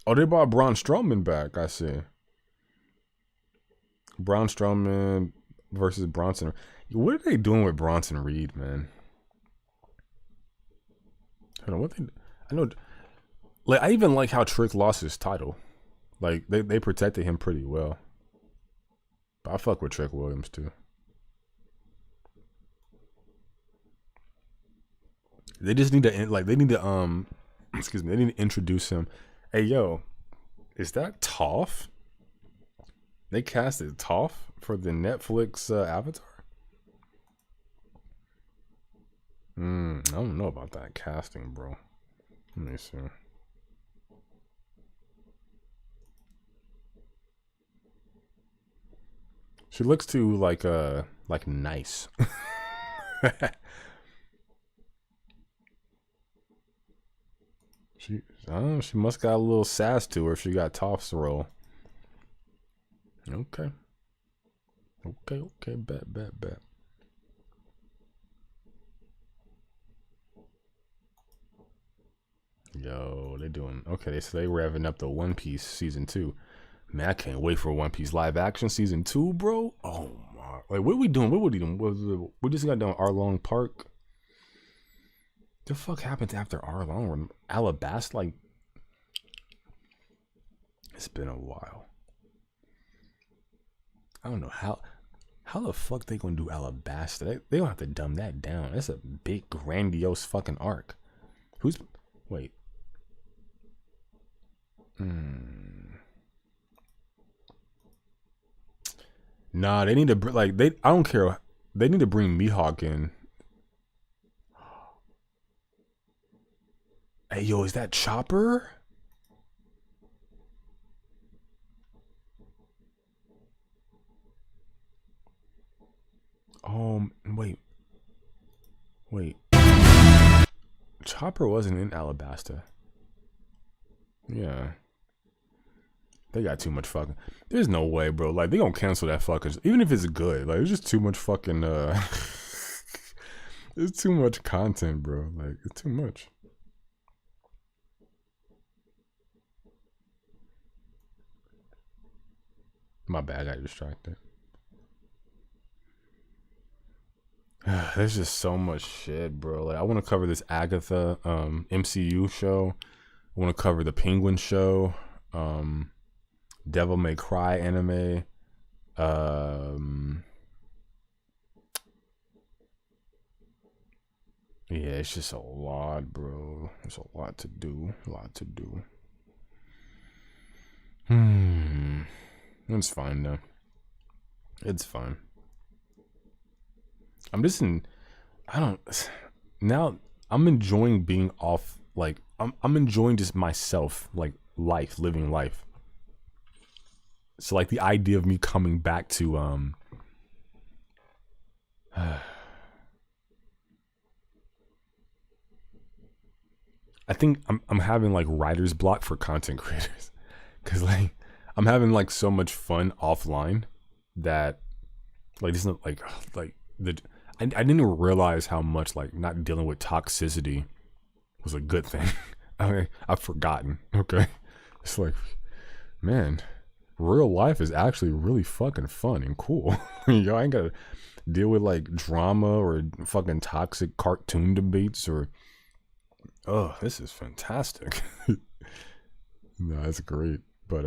[SPEAKER 1] Oh, they brought Braun Strowman back. I see. Braun Strowman versus Bronson. What are they doing with Bronson Reed, man? I don't know what they. I know. Like, I even like how Trick lost his title. Like, they protected him pretty well. But I fuck with Trick Williams, too. They just need to, like, excuse me, they need to introduce him. Hey, yo, is that Toph? They casted Toph for the Netflix Avatar? I don't know about that casting, bro. Let me see. She looks too like nice. She must got a little sass to her if she got Toph's role. Okay, bet. Yo, they doing okay. So they revving up the One Piece season 2. Man, I can't wait for One Piece live action season 2, bro. Oh my! Like, what are we doing? We just got done Arlong Park. The fuck happened after Arlong? Alabasta? Like, it's been a while. I don't know how the fuck they gonna do Alabasta. They gonna have to dumb that down. That's a big, grandiose fucking arc. Wait. Nah, they need to I don't care. They need to bring Mihawk in. Hey, yo, is that Chopper? Wait. Chopper wasn't in Alabasta. Yeah. They got too much fucking. There's no way, bro. Like, they gonna cancel that fucking. Even if it's good, like, it's just too much fucking. It's too much content, bro. Like, it's too much. My bad, I got distracted. There's just so much shit, bro. Like, I want to cover this Agatha MCU show. I want to cover the Penguin show, Devil May Cry anime. Yeah, it's just a lot, bro. There's a lot to do. It's fine though. It's fine. I'm just now I'm enjoying being off. Like, I'm enjoying just myself, like living life. So like the idea of me coming back to I think I'm having like writer's block for content creators, because like I'm having like so much fun offline that like this is not like I didn't realize how much like not dealing with toxicity was a good thing. I mean, I've forgotten. Okay, it's like, man, real life is actually really fucking fun and cool. Yo, I ain't gotta deal with like drama or fucking toxic cartoon debates or. Oh, this is fantastic. No, that's great. But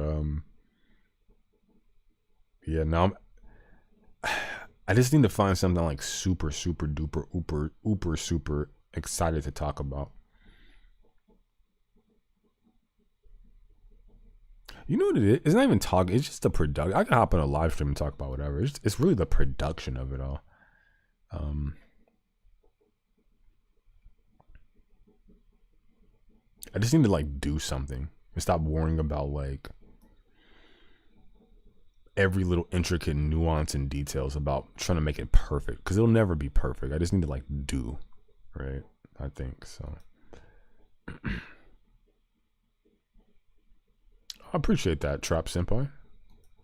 [SPEAKER 1] yeah, now I just need to find something like super duper super excited to talk about. You know what it is? It's not even talking. It's just the production. I can hop on a live stream and talk about whatever. It's really the production of it all. I just need to like do something and stop worrying about like every little intricate nuance and details about trying to make it perfect, because it'll never be perfect. I just need to like do, right? I think so. I appreciate that, Trap Senpai.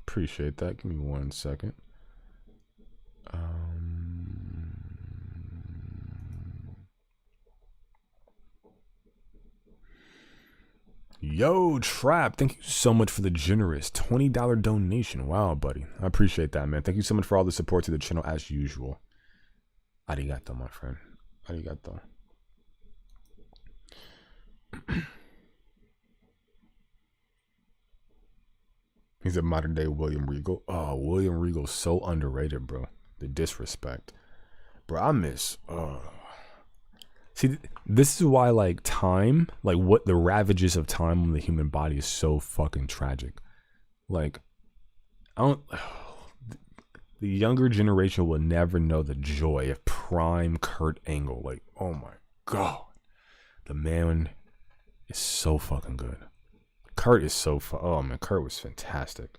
[SPEAKER 1] Appreciate that. Give me 1 second. Yo, Trap, thank you so much for the generous $20 donation. Wow, buddy. I appreciate that, man. Thank you so much for all the support to the channel as usual. Arigato, my friend. Arigato. He's a modern day William Regal. Oh, William Regal's so underrated, bro. The disrespect. Bro, I miss... See, this is why, like, time, like, what the ravages of time on the human body is so fucking tragic. Like, the younger generation will never know the joy of prime Kurt Angle. Like, oh my God. The man is so fucking good. Kurt is so oh man, Kurt was fantastic.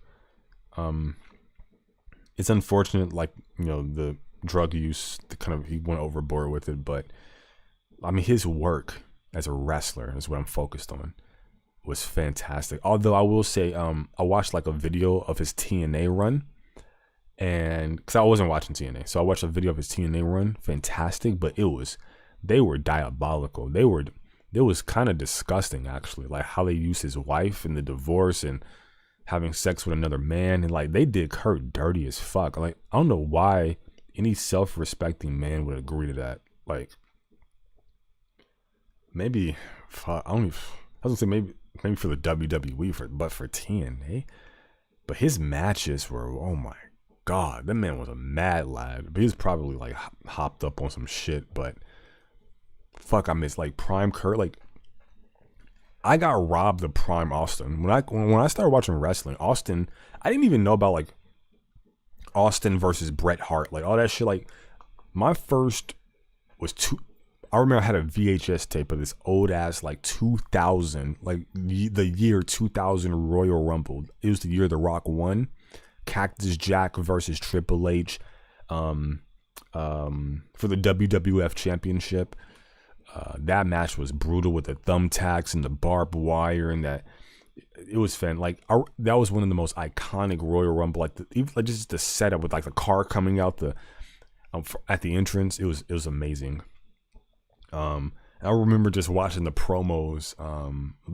[SPEAKER 1] It's unfortunate, like, you know, the drug use, he went overboard with it, but I mean, his work as a wrestler is what I'm focused on. Was fantastic. Although I will say, I watched like a video of his TNA run, and because I wasn't watching TNA, so I watched a video of his TNA run. Fantastic, but they were diabolical. It was kind of disgusting, actually, like how they used his wife and the divorce and having sex with another man, and like they did Kurt dirty as fuck. Like, I don't know why any self-respecting man would agree to that. Like, maybe I was gonna say maybe for the WWE, but for TNA. But his matches were, oh my God, that man was a mad lad. But he was probably like hopped up on some shit. But fuck, I miss like prime Kurt. Like, I got robbed of prime Austin when I started watching wrestling. Austin, I didn't even know about like Austin versus Bret Hart, like all that shit. Like, my first was I remember I had a VHS tape of this old ass like 2000, like the year 2000 Royal Rumble. It was the year The Rock won. Cactus Jack versus Triple H for the WWF Championship. That match was brutal with the thumbtacks and the barbed wire, and that it was fun. Like, that was one of the most iconic Royal Rumble. Like, even like just the setup with like the car coming out at the entrance. It was amazing. I remember just watching the promos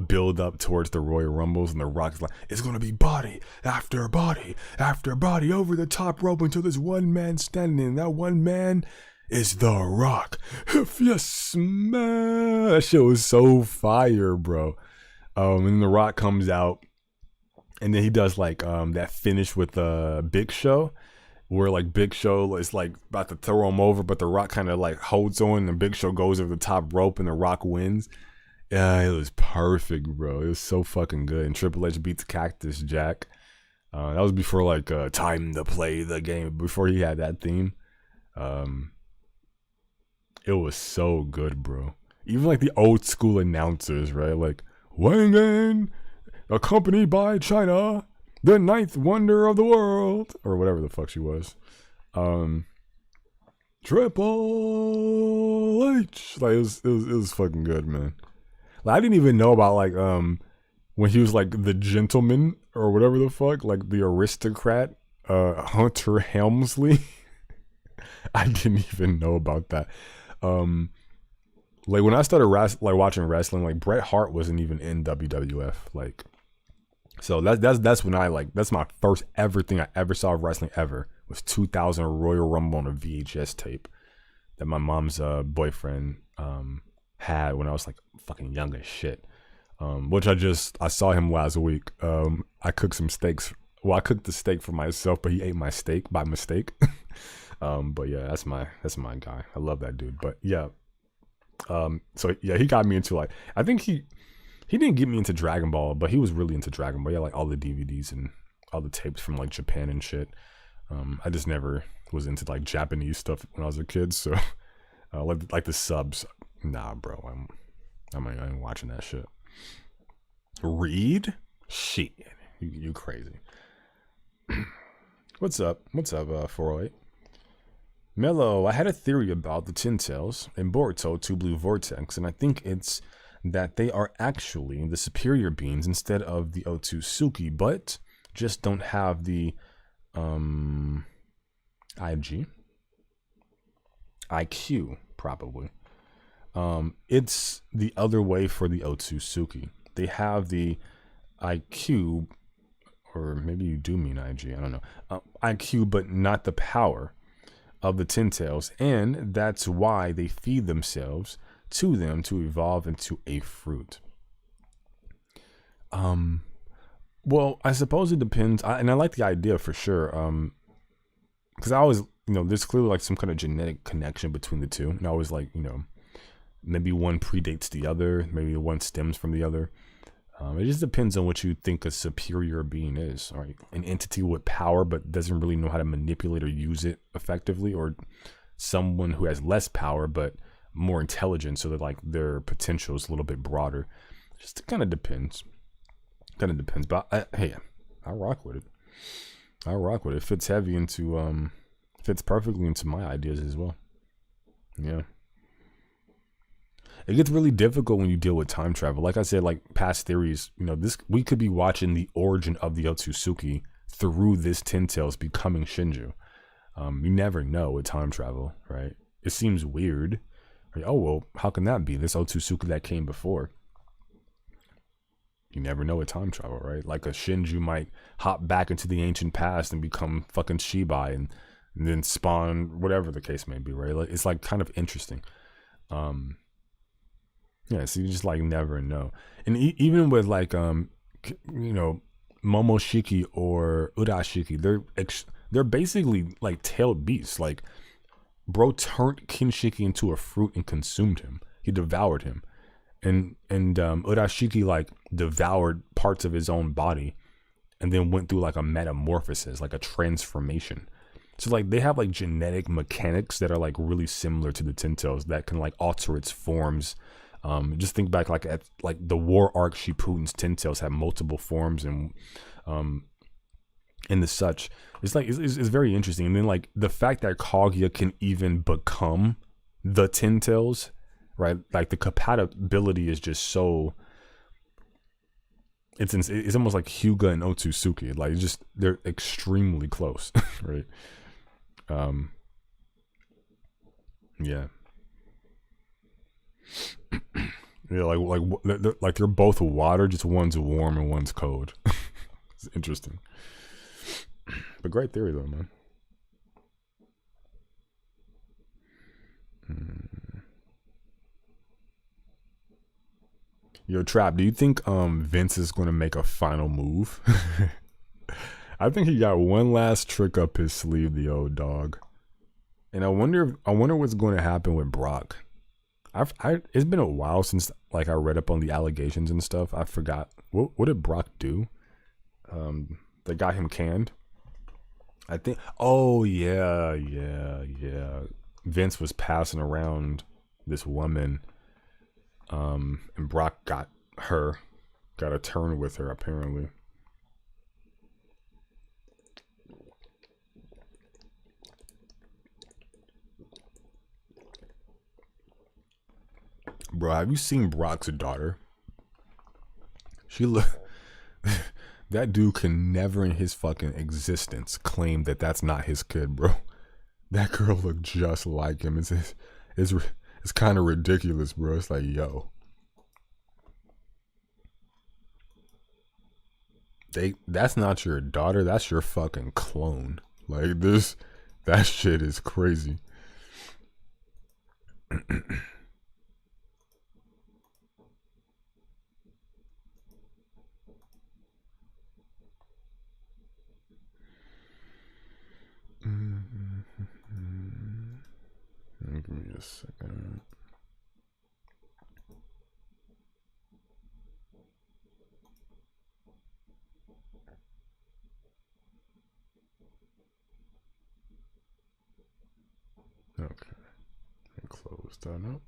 [SPEAKER 1] build up towards the Royal Rumbles, and The Rock's like, it's gonna be body after body after body over the top rope until there's one man standing, and that one man is The Rock. If you smash, that shit was so fire, bro. And The Rock comes out, and then he does like that finish with Big Show, where like Big Show is like about to throw him over, but The Rock kind of like holds on, and Big Show goes over the top rope, and The Rock wins. Yeah, it was perfect, bro. It was so fucking good. And Triple H beats Cactus Jack. That was before like time to play the game, before he had that theme. It was so good, bro. Even like the old school announcers, right? Like, weighing in, accompanied by China, the ninth wonder of the world, or whatever the fuck she was. Triple H. Like, it was fucking good, man. Like, I didn't even know about like when he was like the gentleman or whatever the fuck, like the aristocrat, Hunter Helmsley. I didn't even know about that. Like when I started watching wrestling, like Bret Hart wasn't even in WWF. Like, so that's when I like, that's my first ever thing I ever saw of wrestling ever, was 2000 Royal Rumble on a VHS tape that my mom's boyfriend had when I was like fucking young as shit. Which I saw him last week. I cooked some steaks. Well, I cooked the steak for myself, but he ate my steak by mistake. But yeah, that's my guy. I love that dude. But yeah, so yeah, he got me into like, I think he didn't get me into Dragon Ball, but he was really into Dragon Ball. Yeah, like all the DVDs and all the tapes from like Japan and shit. I just never was into like Japanese stuff when I was a kid. So like the subs, nah, bro. I ain't watching that shit. Reed, shit, you crazy. What's up? 408. Mello, I had a theory about the Tin Tails and Boruto 2 Blue Vortex, and I think it's that they are actually the superior beings instead of the Otsutsuki, but just don't have the IQ, probably. It's the other way for the Otsutsuki. They have the IQ, or maybe you do mean IG, I don't know. IQ, but not the power of the Tin Tails, and that's why they feed themselves to them to evolve into a fruit. Well, I suppose it depends, and I like the idea for sure, because I always, there's clearly like some kind of genetic connection between the two, and I always like, maybe one predates the other, maybe one stems from the other. It just depends on what you think a superior being is. Right? An entity with power but doesn't really know how to manipulate or use it effectively, or someone who has less power but more intelligent, so that like their potential is a little bit broader. Just kind of depends. But hey, I rock with it. It fits heavy into fits perfectly into my ideas as well. Yeah. It gets really difficult when you deal with time travel. Like I said, like past theories, we could be watching the origin of the Otsutsuki through this Tin Tails becoming Shinju. You never know with time travel, right? It seems weird. Like, oh, well, how can that be? This Otsutsuki that came before. You never know with time travel, right? Like a Shinju might hop back into the ancient past and become fucking Shibai and then spawn whatever the case may be, right? Like, it's like kind of interesting. Yeah, so you just like never know. And even with like Momoshiki or Urashiki, they're basically like tailed beasts. Like, bro turned Kinshiki into a fruit and consumed him. He devoured him. And Urashiki like devoured parts of his own body and then went through like a metamorphosis, like a transformation. So like they have like genetic mechanics that are like really similar to the Tin Tails that can like alter its forms. Just think back like at like the War Arc Shippuden's Tin Tails have multiple forms and the such. It's like it's very interesting. And then like the fact that Kaguya can even become the Tin Tails, right? Like the compatibility is just so. It's almost like Hyuga and Otsutsuki. Like they're extremely close, right? Yeah. Yeah, like they're both water, just one's warm and one's cold. It's interesting, but great theory though, man. Yo, Trap, do you think Vince is going to make a final move? I think he got one last trick up his sleeve, the old dog. And I wonder what's going to happen with Brock. It's been a while since like I read up on the allegations and stuff. I forgot what did Brock do? That got him canned. I think. Oh yeah. Vince was passing around this woman, and Brock got a turn with her apparently. Bro, have you seen Brock's daughter? She look. That dude can never in his fucking existence claim that that's not his kid, bro. That girl looked just like him. It's kind of ridiculous, bro. It's like, yo. That's not your daughter. That's your fucking clone. Like that shit is crazy. Give me a second. Okay, and close that up.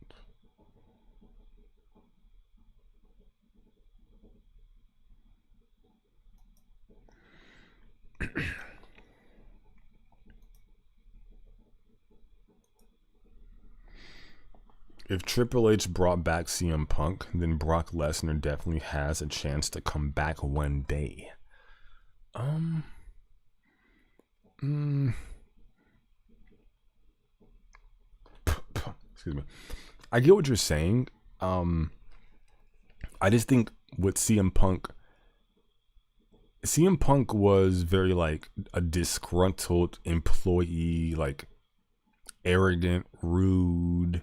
[SPEAKER 1] If Triple H brought back CM Punk, then Brock Lesnar definitely has a chance to come back one day. Excuse me. I get what you're saying. I just think with CM Punk was very like a disgruntled employee, like arrogant, rude.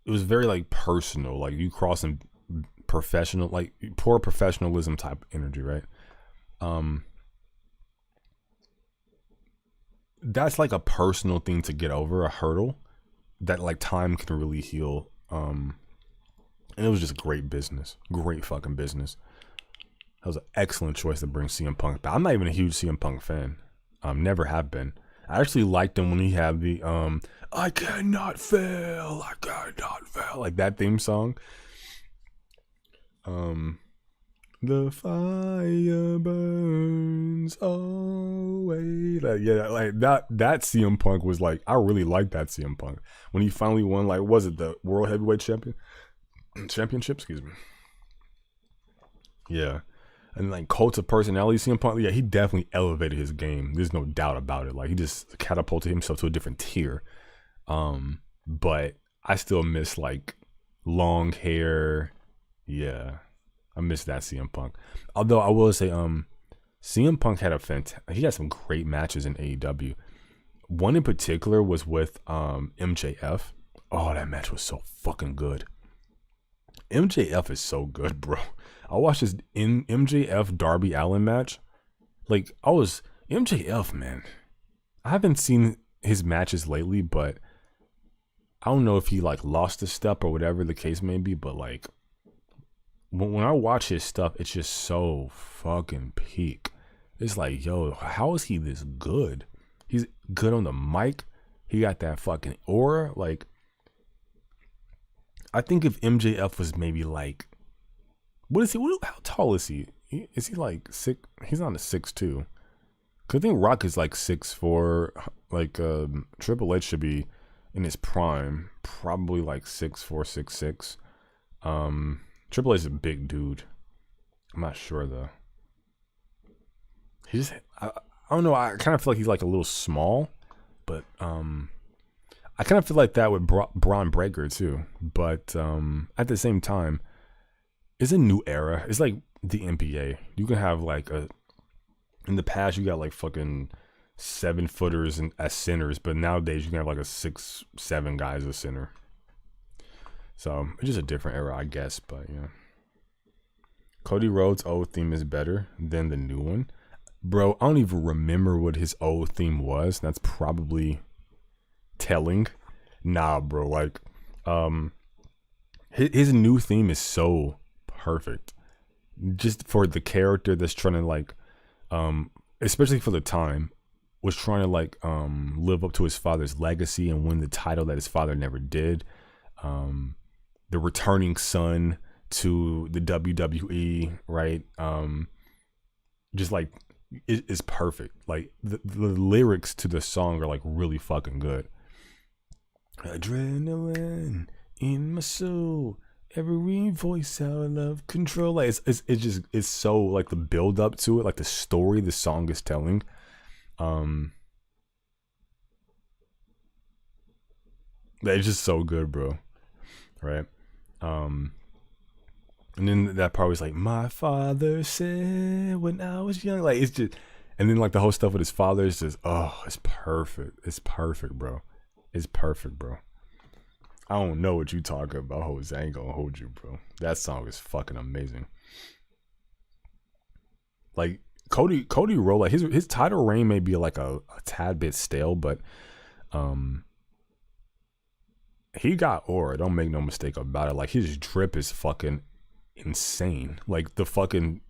[SPEAKER 1] It was very like personal, like you crossing professional, like poor professionalism type energy, right? That's like a personal thing to get over, a hurdle that like time can really heal. And it was just great business, great fucking business. That was an excellent choice to bring CM Punk back. I'm not even a huge CM Punk fan. Never have been. I actually liked him when he had the I cannot fail, like that theme song. The fire burns away. Like, yeah, like that CM Punk was like, I really liked that CM Punk when he finally won. Like, was it the World Heavyweight Championship? Excuse me. Yeah. And like Cult of Personality, CM Punk, yeah, he definitely elevated his game. There's no doubt about it. Like he just catapulted himself to a different tier. But I still miss like long hair. Yeah, I miss that CM Punk. Although I will say, CM Punk had he had some great matches in AEW. One in particular was with MJF. Oh, that match was so fucking good. MJF is so good, bro. I watched this in MJF Darby Allin match. Like MJF, man. I haven't seen his matches lately, but I don't know if he like lost a step or whatever the case may be. But like when I watch his stuff, it's just so fucking peak. It's like, yo, how is he this good? He's good on the mic. He got that fucking aura. Like, I think if MJF was maybe like, what is he? How tall is he? Is he like 6? He's on a 6'2". Cause I think Rock is like 6'4". Like Triple H should be in his prime, probably like 6'4", 6'6". Triple H is a big dude. I'm not sure though. I don't know. I kind of feel like he's like a little small, but I kind of feel like that with Braun Breaker too, but at the same time, it's a new era. It's like the NBA. You can have like in the past you got like fucking 7-footers and as centers, but nowadays you can have like a 6-7 guy as a center. So it's just a different era, I guess. But yeah, Cody Rhodes' old theme is better than the new one, bro. I don't even remember what his old theme was. That's probably telling. Nah, bro. Like, his new theme is so perfect, just for the character that's trying to like, especially for the time, was trying to like live up to his father's legacy and win the title that his father never did. The returning son to the WWE, right? Just like it's perfect. Like the lyrics to the song are like really fucking good. Adrenaline in my soul, every voice out of control. Like it's so like the build up to it, like the story the song is telling. It's just so good, bro. Right? And then that part was like, my father said when I was young. Like it's just, and then like the whole stuff with his father is just, oh, it's perfect. It's perfect, bro. It's perfect, bro. I don't know what you talking about, Jose. I ain't gonna hold you, bro. That song is fucking amazing. Like Cody Rhodes, like his title reign may be like a tad bit stale, but he got aura. Don't make no mistake about it. Like his drip is fucking insane. Like the fucking,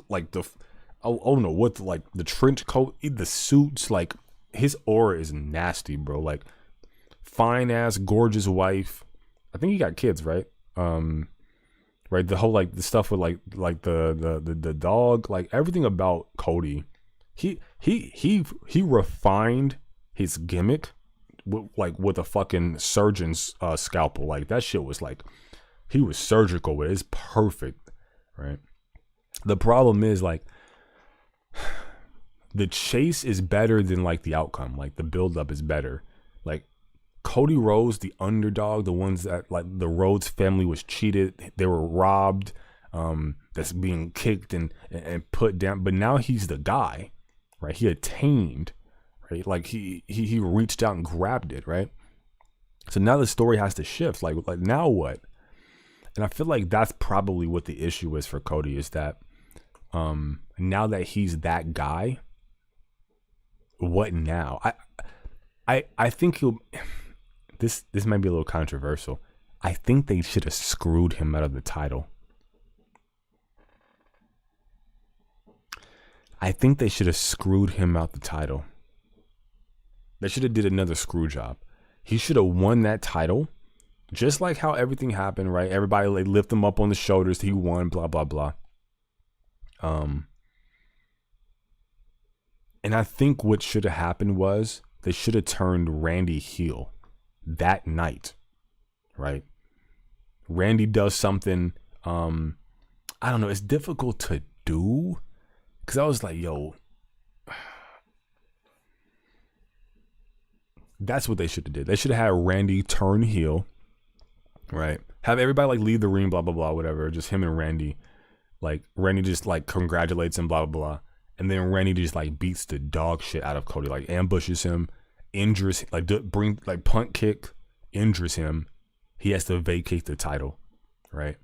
[SPEAKER 1] like the, I don't know what, like the trench coat, the suits, like his aura is nasty, bro. Like fine ass, gorgeous wife. I think he got kids, right? Right. The whole like the stuff with like the dog, like everything about Cody. He refined his gimmick with a fucking surgeon's scalpel. Like that shit was like, he was surgical with it. It's perfect, right? The problem is like the chase is better than like the outcome. Like the build-up is better. Like Cody Rhodes, the underdog, the ones that like the Rhodes family was cheated, they were robbed, that's being kicked and put down. But now he's the guy, right? He attained, right? Like he reached out and grabbed it, right? So now the story has to shift. Like now what? And I feel like that's probably what the issue is for Cody, is that now that he's that guy, what now? I think he'll. This might be a little controversial. I think they should have screwed him out of the title. I think they should have screwed him out the title. They should have did another screw job. He should have won that title, just like how everything happened, right? Everybody like lift him up on the shoulders. He won, blah blah blah. And I think what should have happened was they should have turned Randy heel that night, right? Randy does something, I don't know, it's difficult to do, because I was like, yo, that's what they should have did. They should have had Randy turn heel, right? Have everybody like leave the ring, blah blah blah, whatever, just him and Randy. Like Randy just like congratulates him, blah blah blah, and then Randy just like beats the dog shit out of Cody, like ambushes him, injures, like punt kick, injures him. He has to vacate the title, right?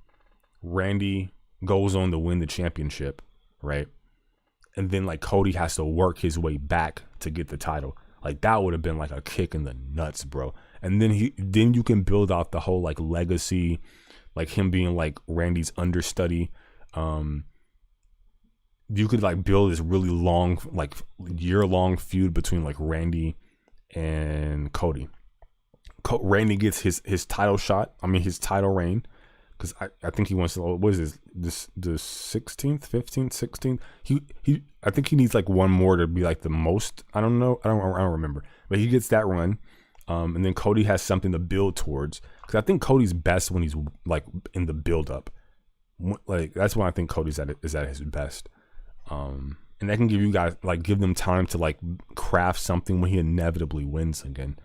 [SPEAKER 1] Randy goes on to win the championship, right? And then like Cody has to work his way back to get the title. Like that would have been like a kick in the nuts, bro. And then you can build out the whole like legacy, like him being like Randy's understudy. You could like build this really long, like year-long feud between like Randy and Cody. Randy gets his title shot. I mean his title reign, because I think he wants to. What is this the 16th, 15th, 16th? He I think he needs like one more to be like the most. I don't know. I don't remember. But he gets that run, and then Cody has something to build towards. Because I think Cody's best when he's like in the build up. Like that's when I think Cody's is at his best. And that can give you guys like give them time to like craft something when he inevitably wins again.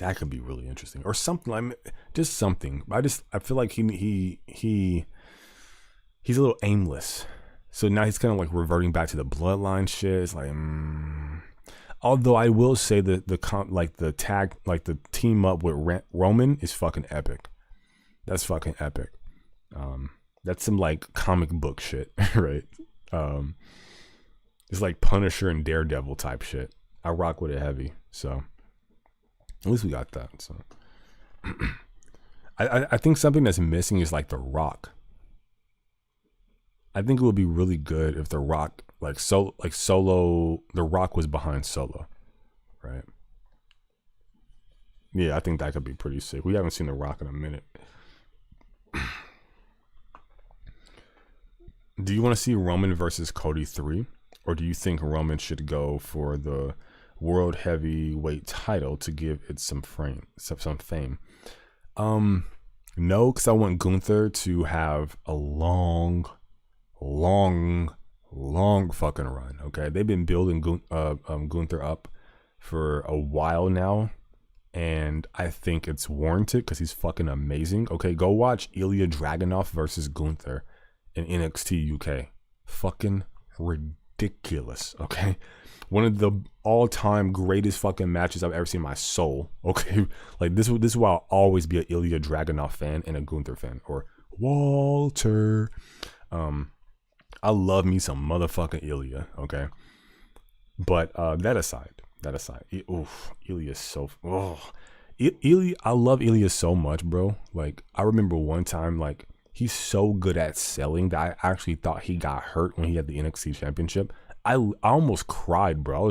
[SPEAKER 1] That could be really interesting, or something. I mean, just something. I feel like he's a little aimless. So now he's kind of like reverting back to the bloodline shit. It's like, although I will say that the team up with Roman is fucking epic. That's fucking epic. That's some like comic book shit, right? It's like Punisher and Daredevil type shit. I rock with it heavy, so at least we got that. So I think something that's missing is like The Rock. I think it would be really good if The Rock Solo. The Rock was behind Solo, right? Yeah, I think that could be pretty sick. We haven't seen The Rock in a minute. Do you want to see Roman versus Cody 3? Or do you think Roman should go for the World Heavyweight title to give it some fame? No, because I want Gunther to have a long fucking run. Okay, they've been building Gunther up for a while now, and I think it's warranted because he's fucking amazing. Okay, go watch Ilya Dragunov versus Gunther in NXT UK. Fucking ridiculous. Okay, one of the all-time greatest fucking matches I've ever seen in my soul. Okay, like this is why I'll always be an Ilya Dragunov fan and a Gunther fan, or Walter. I love me some motherfucking Ilya. Okay, but that aside, Ilya is so. Ilya, I love Ilya so much, bro. Like I remember one time, like he's so good at selling that I actually thought he got hurt when he had the NXT championship. I almost cried, bro.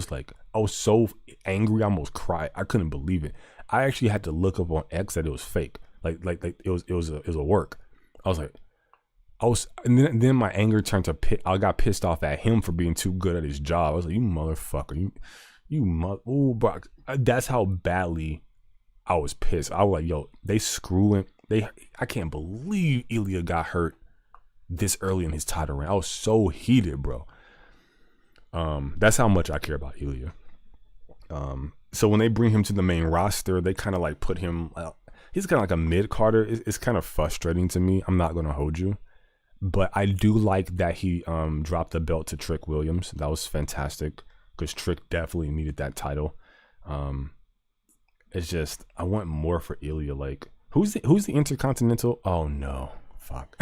[SPEAKER 1] I was so angry, I almost cried. I couldn't believe it. I actually had to look up on X that it was fake. Like it was a work. And then my anger turned to I got pissed off at him for being too good at his job. I was like, you motherfucker, oh, bro. That's how badly I was pissed. I was like, yo, they screwing. I can't believe Ilya got hurt this early in his title reign. I was so heated, bro. That's how much I care about Ilya. So when they bring him to the main roster, they kind of like put him. He's kind of like a mid-carder. It's kind of frustrating to me. I'm not gonna hold you, but I do like that he dropped the belt to Trick Williams. That was fantastic because Trick definitely needed that title. It's just I want more for Ilya. Like who's the Intercontinental? Oh no, fuck.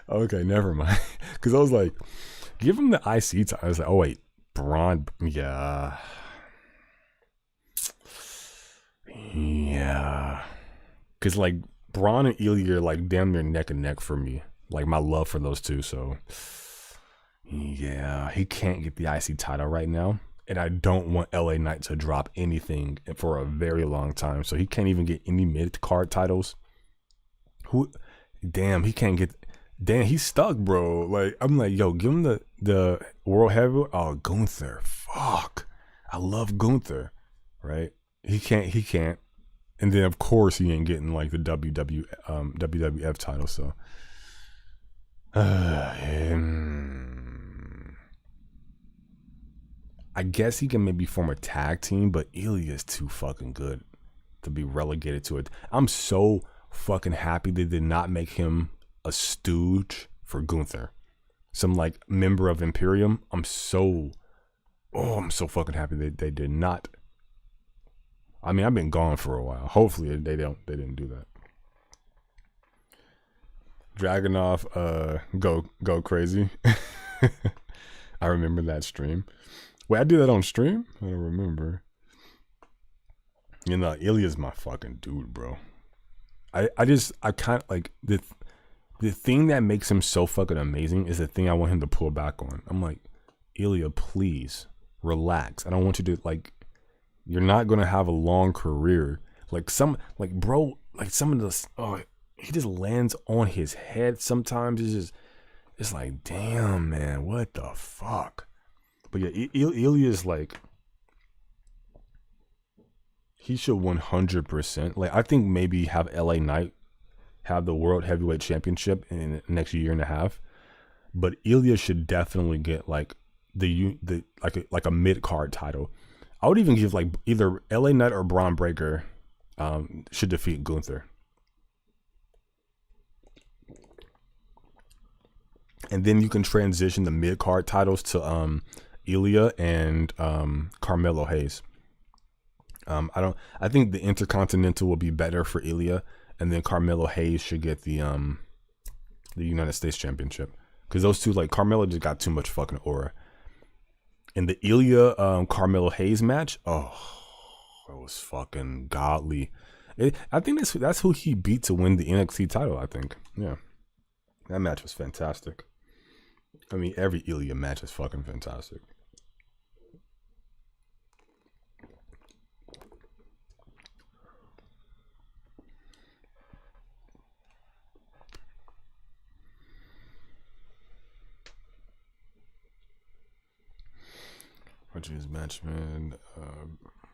[SPEAKER 1] Okay, never mind. Because I was like, give him the IC title. I was like, oh wait, Braun. Yeah. Because like Braun and Ilya are like damn near neck and neck for me. Like my love for those two. So yeah, he can't get the IC title right now. And I don't want LA Knight to drop anything for a very long time. So he can't even get any mid-card titles. Damn, he can't get. Damn, he's stuck, bro. Like I'm like, yo, give him the World Heavyweight. Oh, Gunther, fuck. I love Gunther, right? He can't. And then of course he ain't getting like the WWF title. So, I guess he can maybe form a tag team, but Ilya is too fucking good to be relegated to it. I'm so fucking happy they did not make him a stooge for Gunther, some like member of Imperium. I'm so fucking happy they did not. I mean, I've been gone for a while. Hopefully they didn't do that. Dragunov, go crazy. I remember that stream. Wait, I did that on stream? I don't remember. You know, Ilya's my fucking dude, bro. I kind of like the thing that makes him so fucking amazing is the thing I want him to pull back on. I'm like, Ilya, please relax. I don't want you to like. You're not gonna have a long career. Like some of this. Oh, he just lands on his head sometimes. It's like, damn, man, what the fuck? But yeah, Ilya is like, he should 100%. Like, I think maybe have LA Knight have the World Heavyweight Championship in the next year and a half. But Ilya should definitely get like like a mid card title. I would even give like either LA Knight or Braun Breaker should defeat Gunther. And then you can transition the mid card titles to Ilya and Carmelo Hayes. I think the Intercontinental will be better for Ilya, and then Carmelo Hayes should get the United States Championship, because those two, like, Carmelo just got too much fucking aura. And the Ilya Carmelo Hayes match, oh, that was fucking godly. I think that's who he beat to win the NXT title. I think, yeah, that match was fantastic. I mean, every Ilya match is fucking fantastic. His match, man.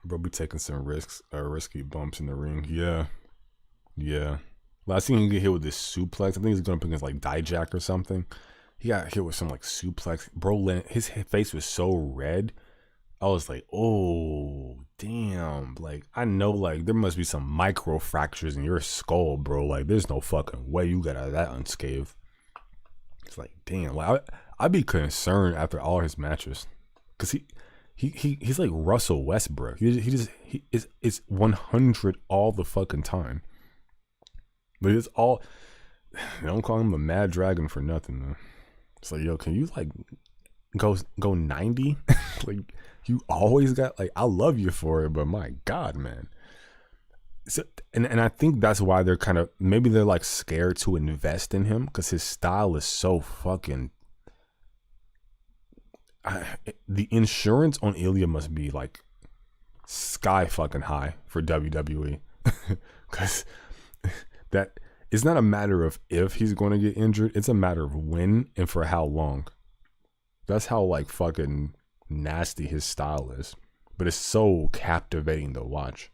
[SPEAKER 1] Bro be taking some risky bumps in the ring. Yeah. Last thing he get hit with this suplex. I think he's going up against like Dijak or something. He got hit with some like suplex. Bro, his face was so red. I was like, oh, damn. Like, I know, like, there must be some micro fractures in your skull, bro. Like, there's no fucking way you got out of that unscathed. It's like, damn. Like, I'd be concerned after all his matches. Because he's like Russell Westbrook. He is 100 all the fucking time. But it's all, they don't call him a Mad Dragon for nothing, though. It's like, yo, can you like go 90? Like, you always got, like, I love you for it, but my God, man. So, and I think that's why they're kind of, maybe they're like scared to invest in him, because his style is so fucking, the insurance on Ilya must be like sky fucking high for WWE, because that it's not a matter of if he's going to get injured, it's a matter of when and for how long. That's how like fucking nasty his style is, but it's so captivating to watch.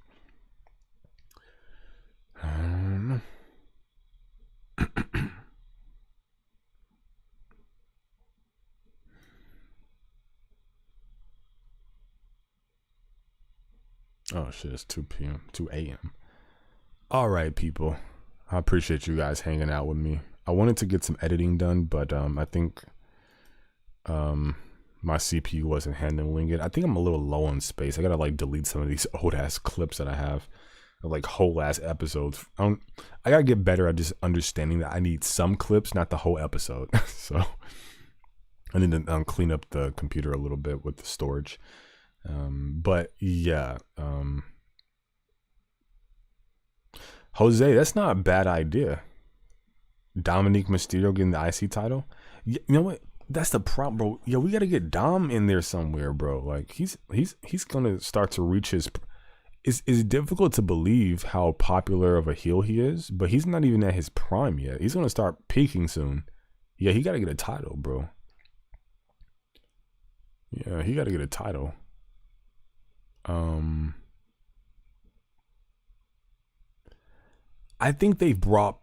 [SPEAKER 1] Oh shit, it's 2 a.m. All right, people. I appreciate you guys hanging out with me. I wanted to get some editing done, but I think my CPU wasn't handling it. I think I'm a little low on space. I gotta like delete some of these old ass clips that I have, like whole ass episodes. I gotta get better at just understanding that I need some clips, not the whole episode. So I need to clean up the computer a little bit with the storage. But yeah, Jose, that's not a bad idea. Dominic Mysterio getting the IC title. You know what? That's the problem, bro. Yeah, we got to get Dom in there somewhere, bro. Like he's gonna start to reach his. It's difficult to believe how popular of a heel he is, but he's not even at his prime yet. He's gonna start peaking soon. Yeah, he got to get a title, bro. Yeah, he got to get a title. I think they've brought,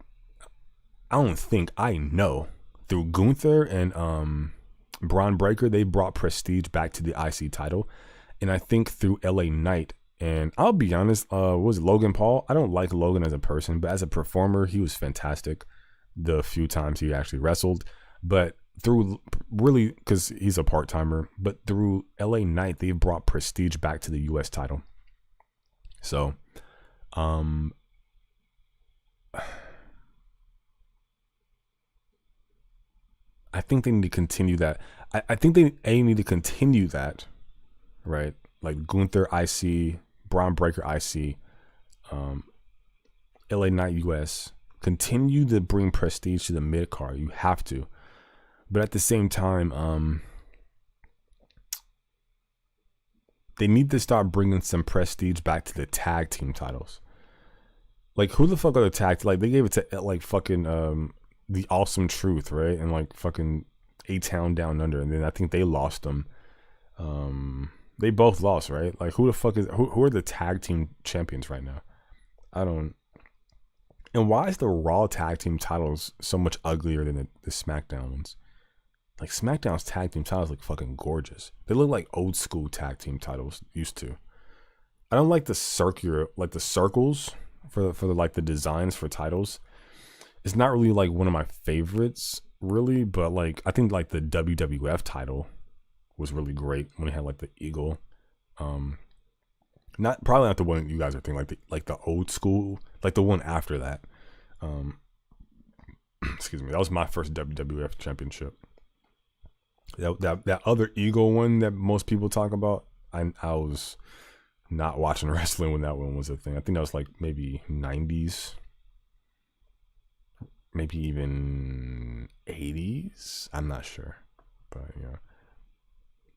[SPEAKER 1] I know through Gunther and Braun Breaker, they brought prestige back to the IC title. And I think through LA Knight, and I'll be honest, was it Logan Paul? I don't like Logan as a person, but as a performer, he was fantastic the few times he actually wrestled. But through, really, because he's a part-timer, but through LA Knight, they've brought prestige back to the US title. So, I think they need to continue that. I think they need to continue that, right? Like Gunther IC, Braun Breaker IC, LA Knight US. Continue to bring prestige to the mid card. You have to. But at the same time, they need to start bringing some prestige back to the tag team titles. Like, who the fuck are the tag? Like, they gave it to like fucking the Awesome Truth, right? And like fucking A-Town Down Under, and then I think they lost them. They both lost, right? Like, who the fuck is who are the tag team champions right now? I don't. And why is the Raw tag team titles so much uglier than the SmackDown ones? Like SmackDown's tag team titles look fucking gorgeous. They look like old school tag team titles used to. I don't like the circular, like the circles for the like the designs for titles. It's not really like one of my favorites, really, but like I think like the WWF title was really great when it had like the eagle. Not probably not the one you guys are thinking, like the old school, like the one after that. Excuse me, that was my first WWF championship. That other eagle one that most people talk about, I was not watching wrestling when that one was a thing. I think that was like maybe 90s, maybe even 80s. I'm not sure, but yeah,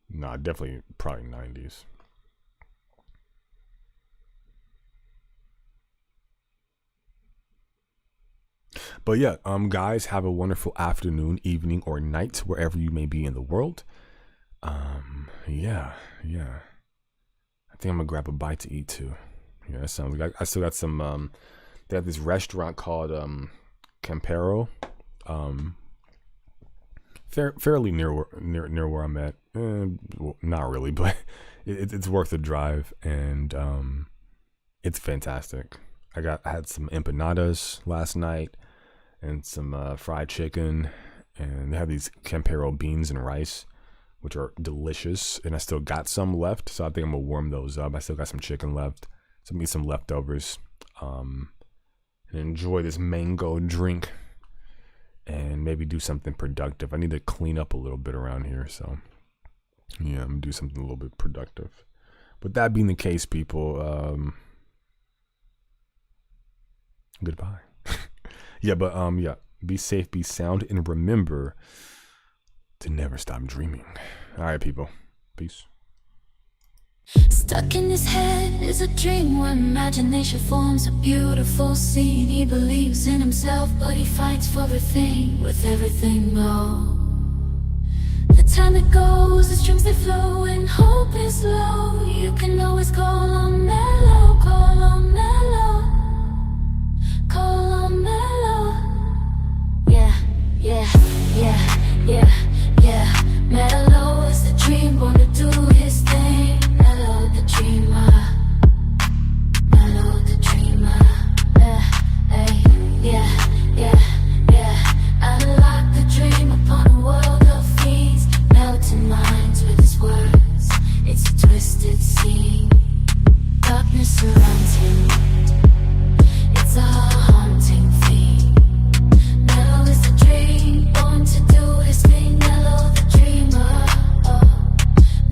[SPEAKER 1] nah, definitely probably 90s. But yeah, guys, have a wonderful afternoon, evening, or night wherever you may be in the world. Yeah. I think I'm gonna grab a bite to eat too. Yeah, that sounds good. I still got some. They have this restaurant called Campero, fairly near where I'm at. Well, not really, but it's worth the drive, and it's fantastic. I had some empanadas last night and some fried chicken, and they have these Campero beans and rice, which are delicious, and I still got some left, so I think I'm gonna warm those up. I still got some chicken left, so I'm eat some leftovers, and enjoy this mango drink, and maybe do something productive. I need to clean up a little bit around here, so yeah, I'm gonna do something a little bit productive. But that being the case, people, goodbye. Yeah, but yeah, be safe, be sound, and remember to never stop dreaming. All right, people, peace.
[SPEAKER 6] Stuck in his head is a dream where imagination forms a beautiful scene. He believes in himself, but he fights for everything with everything more. The time that goes, the streams that flow, and hope is low. You can always call